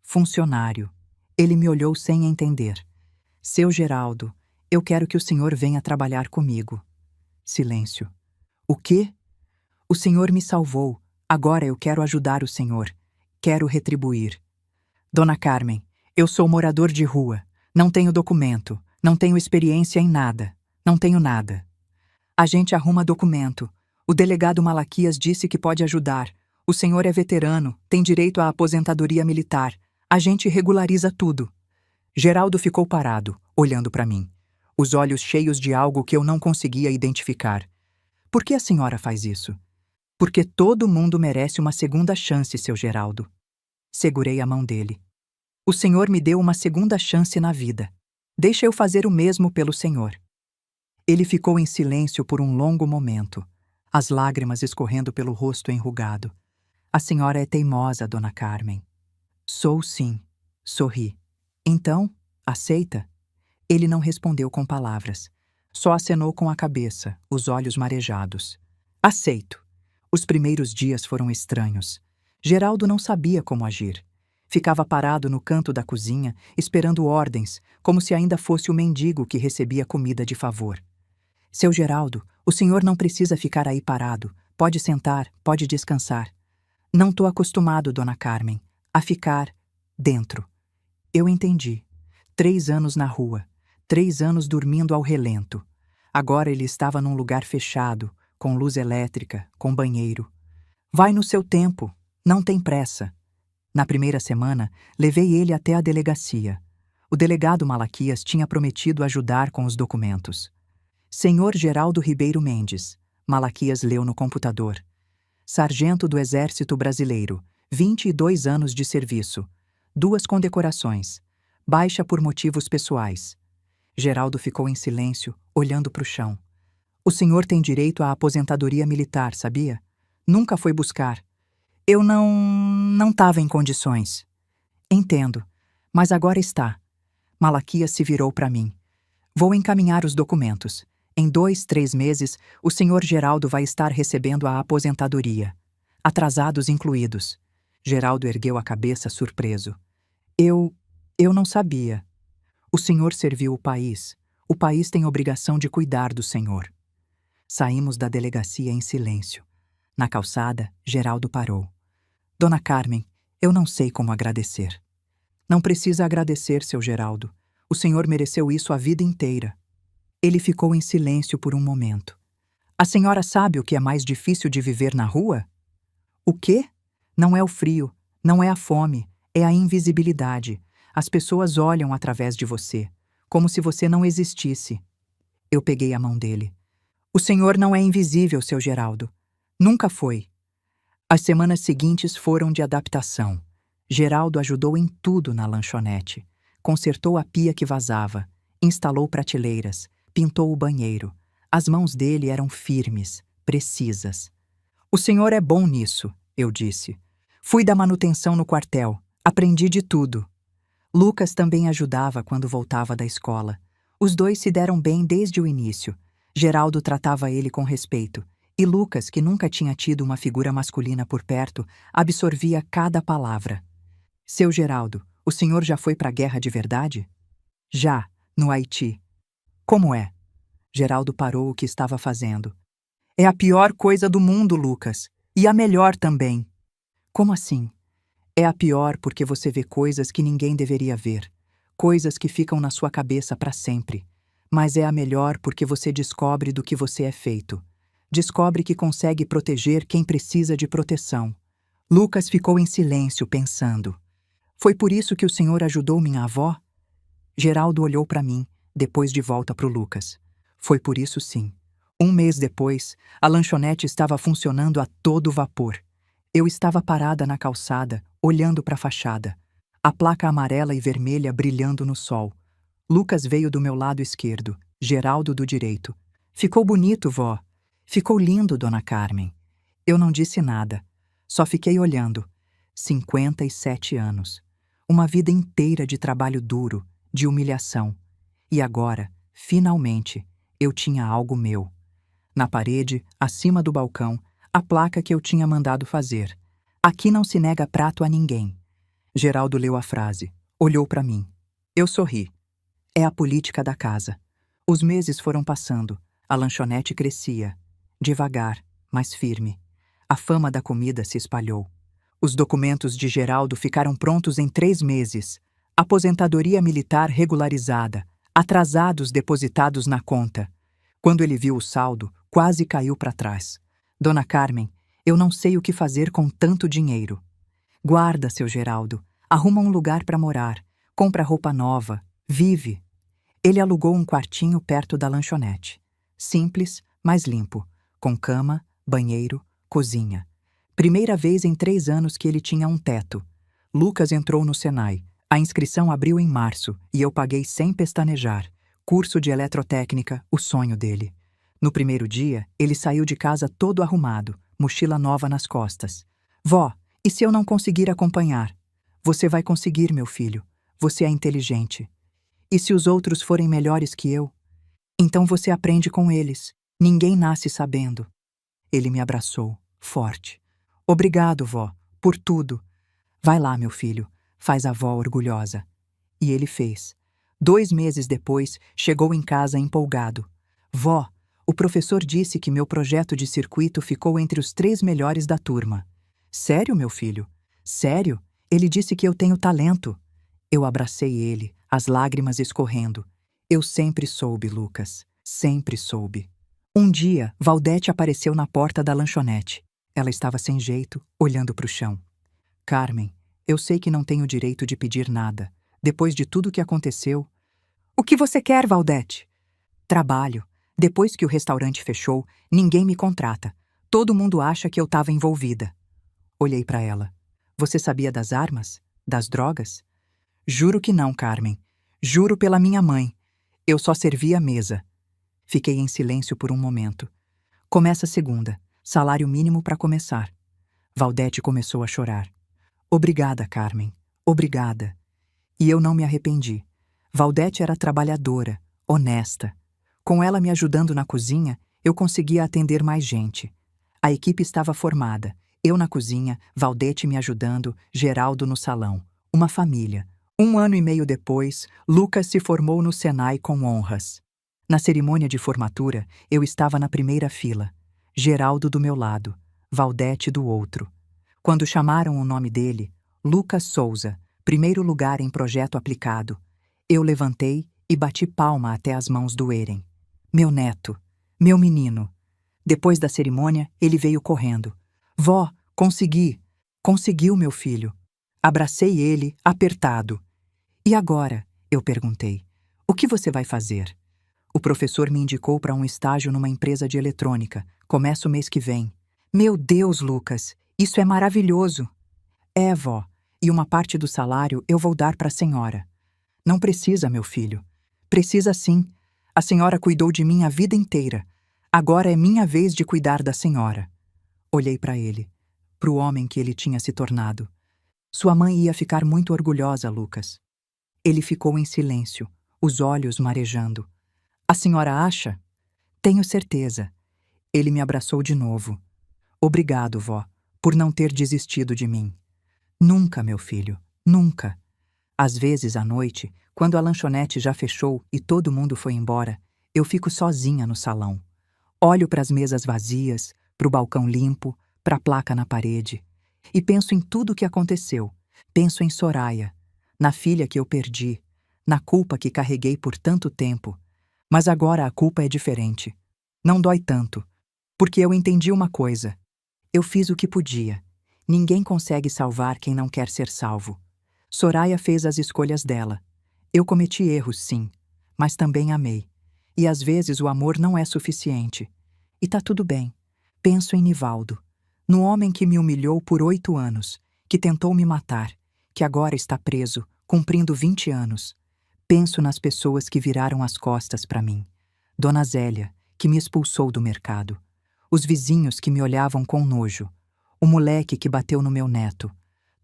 Funcionário. Ele me olhou sem entender. Seu Geraldo, eu quero que o senhor venha trabalhar comigo. Silêncio. O quê? O senhor me salvou. Agora eu quero ajudar o senhor. Quero retribuir. Dona Carmen, eu sou morador de rua. Não tenho documento. Não tenho experiência em nada. Não tenho nada. A gente arruma documento. O delegado Malaquias disse que pode ajudar. O senhor é veterano, tem direito à aposentadoria militar. A gente regulariza tudo. Geraldo ficou parado, olhando para mim, os olhos cheios de algo que eu não conseguia identificar. Por que a senhora faz isso? Porque todo mundo merece uma segunda chance, seu Geraldo. Segurei a mão dele. O senhor me deu uma segunda chance na vida. Deixa eu fazer o mesmo pelo senhor. Ele ficou em silêncio por um longo momento, as lágrimas escorrendo pelo rosto enrugado. A senhora é teimosa, Dona Carmen. Sou sim. Sorri. Então, aceita? Ele não respondeu com palavras. Só acenou com a cabeça, os olhos marejados. Aceito. Os primeiros dias foram estranhos. Geraldo não sabia como agir. Ficava parado no canto da cozinha, esperando ordens, como se ainda fosse o mendigo que recebia comida de favor. Seu Geraldo, o senhor não precisa ficar aí parado. Pode sentar, pode descansar. Não estou acostumado, Dona Carmen, a ficar dentro. Eu entendi. 3 anos na rua, 3 anos dormindo ao relento. Agora ele estava num lugar fechado, com luz elétrica, com banheiro. Vai no seu tempo, não tem pressa. Na primeira semana, levei ele até a delegacia. O delegado Malaquias tinha prometido ajudar com os documentos. Senhor Geraldo Ribeiro Mendes, Malaquias leu no computador. Sargento do Exército Brasileiro, 22 anos de serviço. 2 condecorações. Baixa por motivos pessoais. Geraldo ficou em silêncio, olhando para o chão. O senhor tem direito à aposentadoria militar, sabia? Nunca foi buscar. Eu não estava em condições. Entendo, mas agora está. Malaquias se virou para mim. Vou encaminhar os documentos. Em 2, 3 meses, o senhor Geraldo vai estar recebendo a aposentadoria. Atrasados incluídos. Geraldo ergueu a cabeça surpreso. Eu não sabia. O senhor serviu o país. O país tem obrigação de cuidar do senhor. Saímos da delegacia em silêncio. Na calçada, Geraldo parou. Dona Carmen, eu não sei como agradecer. Não precisa agradecer, seu Geraldo. O senhor mereceu isso a vida inteira. Ele ficou em silêncio por um momento. A senhora sabe o que é mais difícil de viver na rua? O quê? Não é o frio, não é a fome, é a invisibilidade. As pessoas olham através de você, como se você não existisse. Eu peguei a mão dele. O senhor não é invisível, seu Geraldo. Nunca foi. As semanas seguintes foram de adaptação. Geraldo ajudou em tudo na lanchonete. Consertou a pia que vazava, instalou prateleiras, pintou o banheiro. As mãos dele eram firmes, precisas. O senhor é bom nisso, eu disse. Fui da manutenção no quartel, aprendi de tudo. Lucas também ajudava quando voltava da escola. Os dois se deram bem desde o início. Geraldo tratava ele com respeito, e Lucas, que nunca tinha tido uma figura masculina por perto, absorvia cada palavra. Seu Geraldo, o senhor já foi para a guerra de verdade? Já, no Haiti. Como é? Geraldo parou o que estava fazendo. É a pior coisa do mundo, Lucas. E a melhor também. Como assim? É a pior porque você vê coisas que ninguém deveria ver. Coisas que ficam na sua cabeça para sempre. Mas é a melhor porque você descobre do que você é feito. Descobre que consegue proteger quem precisa de proteção. Lucas ficou em silêncio, pensando. Foi por isso que o senhor ajudou minha avó? Geraldo olhou para mim, depois de volta para o Lucas. Foi por isso sim. 1 mês depois, a lanchonete estava funcionando a todo vapor. Eu estava parada na calçada, olhando para a fachada. A placa amarela e vermelha brilhando no sol. Lucas veio do meu lado esquerdo, Geraldo do direito. Ficou bonito, vó. Ficou lindo, dona Carmen. Eu não disse nada. Só fiquei olhando. 57 anos. Uma vida inteira de trabalho duro, de humilhação. E agora, finalmente, eu tinha algo meu. Na parede, acima do balcão, a placa que eu tinha mandado fazer. Aqui não se nega prato a ninguém. Geraldo leu a frase. Olhou para mim. Eu sorri. É a política da casa. Os meses foram passando. A lanchonete crescia. Devagar, mas firme. A fama da comida se espalhou. Os documentos de Geraldo ficaram prontos em 3 meses. Aposentadoria militar regularizada. Atrasados depositados na conta. Quando ele viu o saldo, quase caiu para trás. Dona Carmen, eu não sei o que fazer com tanto dinheiro. Guarda, seu Geraldo. Arruma um lugar para morar. Compra roupa nova. Vive. Ele alugou um quartinho perto da lanchonete. Simples, mas limpo. Com cama, banheiro, cozinha. Primeira vez em 3 anos que ele tinha um teto. Lucas entrou no Senai. A inscrição abriu em março e eu paguei sem pestanejar. Curso de eletrotécnica, o sonho dele. No primeiro dia, ele saiu de casa todo arrumado, mochila nova nas costas. Vó, e se eu não conseguir acompanhar? Você vai conseguir, meu filho. Você é inteligente. E se os outros forem melhores que eu? Então você aprende com eles. Ninguém nasce sabendo. Ele me abraçou, forte. Obrigado, vó, por tudo. Vai lá, meu filho, faz a avó orgulhosa. E ele fez. 2 meses depois, chegou em casa empolgado. Vó, o professor disse que meu projeto de circuito ficou entre os 3 melhores da turma. Sério, meu filho? Sério? Ele disse que eu tenho talento. Eu abracei ele, as lágrimas escorrendo. Eu sempre soube, Lucas. Sempre soube. Um dia, Valdete apareceu na porta da lanchonete. Ela estava sem jeito, olhando para o chão. Carmen, eu sei que não tenho direito de pedir nada. Depois de tudo que aconteceu... O que você quer, Valdete? Trabalho. Depois que o restaurante fechou, ninguém me contrata. Todo mundo acha que eu estava envolvida. Olhei para ela. Você sabia das armas? Das drogas? Juro que não, Carmen. Juro pela minha mãe. Eu só servia a mesa. Fiquei em silêncio por um momento. Começa segunda. Salário mínimo para começar. Valdete começou a chorar. Obrigada, Carmen. Obrigada. E eu não me arrependi. Valdete era trabalhadora, honesta. Com ela me ajudando na cozinha, eu conseguia atender mais gente. A equipe estava formada. Eu na cozinha, Valdete me ajudando, Geraldo no salão. Uma família. 1 ano e meio depois, Lucas se formou no Senai com honras. Na cerimônia de formatura, eu estava na primeira fila. Geraldo do meu lado, Valdete do outro. Quando chamaram o nome dele, Lucas Souza, primeiro lugar em projeto aplicado, eu levantei e bati palma até as mãos doerem. Meu neto, meu menino. Depois da cerimônia, ele veio correndo. Vó, consegui! Conseguiu, meu filho. Abracei ele, apertado. E agora? Eu perguntei. O que você vai fazer? O professor me indicou para um estágio numa empresa de eletrônica. Começa o mês que vem. Meu Deus, Lucas, isso é maravilhoso. É, vó, e uma parte do salário eu vou dar para a senhora. Não precisa, meu filho. Precisa sim. A senhora cuidou de mim a vida inteira. Agora é minha vez de cuidar da senhora. Olhei para ele, para o homem que ele tinha se tornado. Sua mãe ia ficar muito orgulhosa, Lucas. Ele ficou em silêncio, os olhos marejando. A senhora acha? Tenho certeza. Ele me abraçou de novo. Obrigado, vó, por não ter desistido de mim. Nunca, meu filho, nunca. Às vezes, à noite, quando a lanchonete já fechou e todo mundo foi embora, eu fico sozinha no salão. Olho para as mesas vazias, para o balcão limpo, para a placa na parede. E penso em tudo o que aconteceu. Penso em Soraya, na filha que eu perdi, na culpa que carreguei por tanto tempo. Mas agora a culpa é diferente. Não dói tanto, porque eu entendi uma coisa. Eu fiz o que podia. Ninguém consegue salvar quem não quer ser salvo. Soraya fez as escolhas dela. Eu cometi erros, sim, mas também amei. E às vezes o amor não é suficiente. E tá tudo bem. Penso em Nivaldo, no homem que me humilhou por 8 anos, que tentou me matar, que agora está preso, cumprindo 20 anos. Penso nas pessoas que viraram as costas para mim. Dona Zélia, que me expulsou do mercado. Os vizinhos que me olhavam com nojo. O moleque que bateu no meu neto.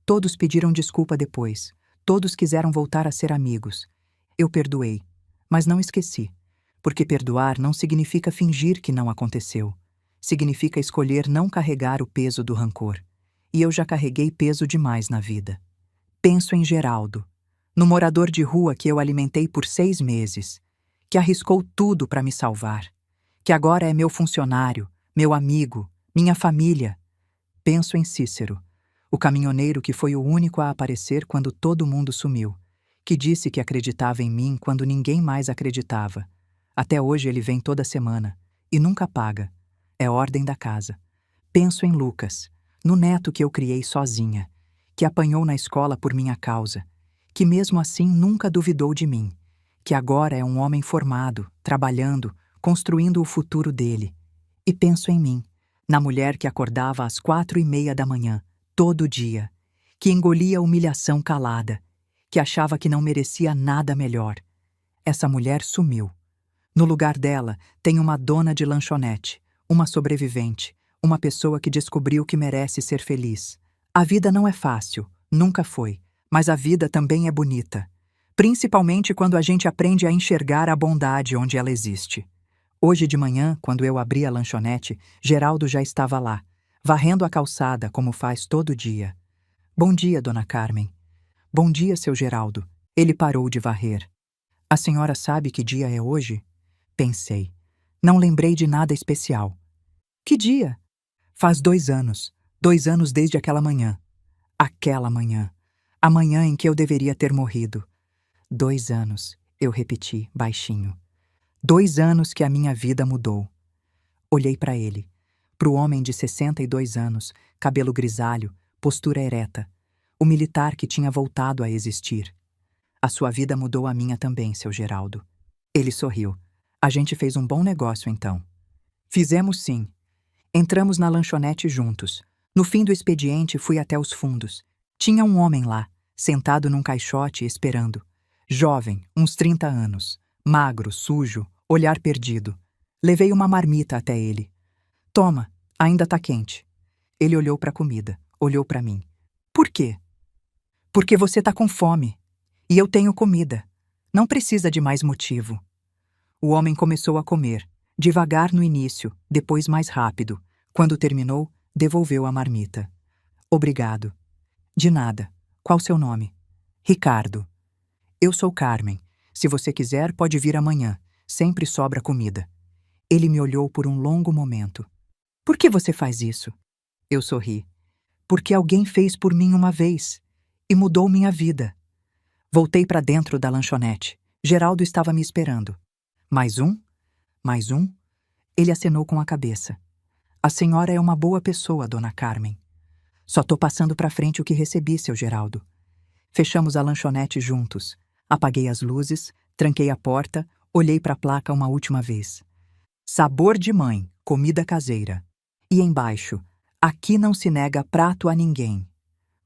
Todos pediram desculpa depois. Todos quiseram voltar a ser amigos. Eu perdoei, mas não esqueci. Porque perdoar não significa fingir que não aconteceu. Significa escolher não carregar o peso do rancor. E eu já carreguei peso demais na vida. Penso em Geraldo, no morador de rua que eu alimentei por 6 meses, que arriscou tudo para me salvar, que agora é meu funcionário, meu amigo, minha família. Penso em Cícero, o caminhoneiro que foi o único a aparecer quando todo mundo sumiu, que disse que acreditava em mim quando ninguém mais acreditava. Até hoje ele vem toda semana, e nunca paga. É ordem da casa. Penso em Lucas, no neto que eu criei sozinha, que apanhou na escola por minha causa, que mesmo assim nunca duvidou de mim, que agora é um homem formado, trabalhando, construindo o futuro dele. E penso em mim, na mulher que acordava às 4:30 da manhã, todo dia, que engolia a humilhação calada, que achava que não merecia nada melhor. Essa mulher sumiu. No lugar dela, tem uma dona de lanchonete, uma sobrevivente, uma pessoa que descobriu que merece ser feliz. A vida não é fácil, nunca foi, mas a vida também é bonita, principalmente quando a gente aprende a enxergar a bondade onde ela existe. Hoje de manhã, quando eu abri a lanchonete, Geraldo já estava lá, varrendo a calçada como faz todo dia. Bom dia, dona Carmen. Bom dia, seu Geraldo. Ele parou de varrer. A senhora sabe que dia é hoje? Pensei. Não lembrei de nada especial. Que dia? Faz 2 anos. 2 anos desde aquela manhã. Aquela manhã. A manhã em que eu deveria ter morrido. 2 anos, eu repeti, baixinho. 2 anos que a minha vida mudou. Olhei para ele, para o homem de 62 anos, cabelo grisalho, postura ereta, o militar que tinha voltado a existir. A sua vida mudou a minha também, seu Geraldo. Ele sorriu. A gente fez um bom negócio, então. Fizemos sim. Entramos na lanchonete juntos. No fim do expediente, fui até os fundos. Tinha um homem lá, sentado num caixote esperando. Jovem, uns 30 anos. magro, sujo, olhar perdido. Levei uma marmita até ele. Toma, ainda tá quente. Ele olhou para a comida, olhou para mim. Por quê? Porque você tá com fome. E eu tenho comida. Não precisa de mais motivo. O homem começou a comer, devagar no início, depois mais rápido. Quando terminou, devolveu a marmita. Obrigado. De nada. Qual seu nome? Ricardo. Eu sou Carmen. Se você quiser, pode vir amanhã. Sempre sobra comida. Ele me olhou por um longo momento. Por que você faz isso? Eu sorri. Porque alguém fez por mim uma vez e mudou minha vida. Voltei para dentro da lanchonete. Geraldo estava me esperando. Mais um? Mais um? Ele acenou com a cabeça. A senhora é uma boa pessoa, dona Carmen. Só tô passando para frente o que recebi, seu Geraldo. Fechamos a lanchonete juntos. Apaguei as luzes, tranquei a porta, olhei para a placa uma última vez. Sabor de mãe, comida caseira. E embaixo, aqui não se nega prato a ninguém.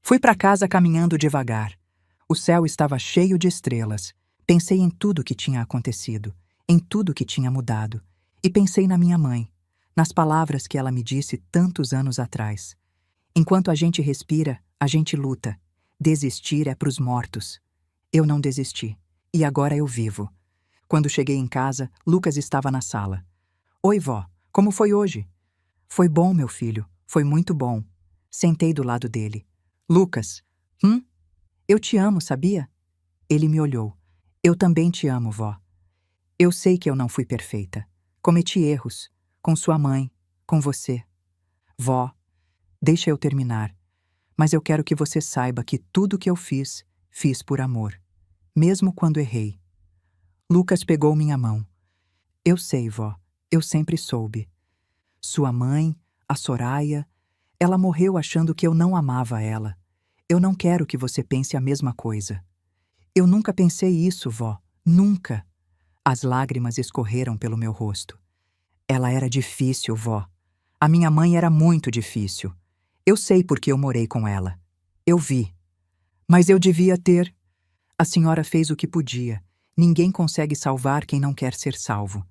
Fui para casa caminhando devagar. O céu estava cheio de estrelas. Pensei em tudo que tinha acontecido, em tudo que tinha mudado. E pensei na minha mãe, nas palavras que ela me disse tantos anos atrás. Enquanto a gente respira, a gente luta. Desistir é pros mortos. Eu não desisti. E agora eu vivo. Quando cheguei em casa, Lucas estava na sala. Oi, vó. Como foi hoje? Foi bom, meu filho. Foi muito bom. Sentei do lado dele. Lucas. Eu te amo, sabia? Ele me olhou. Eu também te amo, vó. Eu sei que eu não fui perfeita. Cometi erros. Com sua mãe. Com você. Vó, deixa eu terminar. Mas eu quero que você saiba que tudo que eu fiz, fiz por amor. Mesmo quando errei. Lucas pegou minha mão. Eu sei, vó. Eu sempre soube. Sua mãe, a Soraya, ela morreu achando que eu não amava ela. Eu não quero que você pense a mesma coisa. Eu nunca pensei isso, vó. Nunca. As lágrimas escorreram pelo meu rosto. Ela era difícil, vó. A minha mãe era muito difícil. Eu sei porque eu morei com ela. Eu vi. Mas eu devia ter... A senhora fez o que podia. Ninguém consegue salvar quem não quer ser salvo.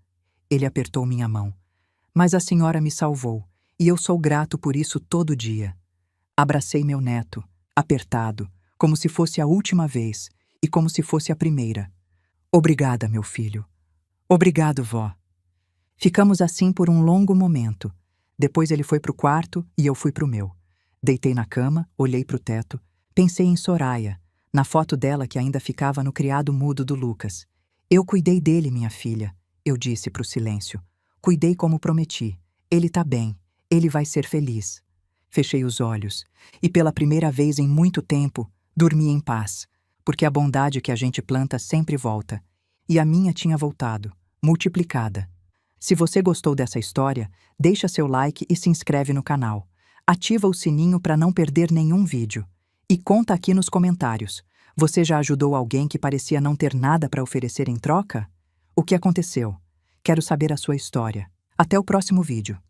Ele apertou minha mão. Mas a senhora me salvou, e eu sou grato por isso todo dia. Abracei meu neto, apertado, como se fosse a última vez, e como se fosse a primeira. Obrigada, meu filho. Obrigado, vó. Ficamos assim por um longo momento. Depois ele foi pro quarto e eu fui pro meu. Deitei na cama, olhei pro teto, pensei em Soraya, na foto dela que ainda ficava no criado mudo do Lucas. Eu cuidei dele, minha filha, eu disse pro silêncio. Cuidei como prometi. Ele tá bem. Ele vai ser feliz. Fechei os olhos e, pela primeira vez em muito tempo, dormi em paz, porque a bondade que a gente planta sempre volta. E a minha tinha voltado, multiplicada. Se você gostou dessa história, deixa seu like e se inscreve no canal. Ativa o sininho para não perder nenhum vídeo. E conta aqui nos comentários. Você já ajudou alguém que parecia não ter nada para oferecer em troca? O que aconteceu? Quero saber a sua história. Até o próximo vídeo.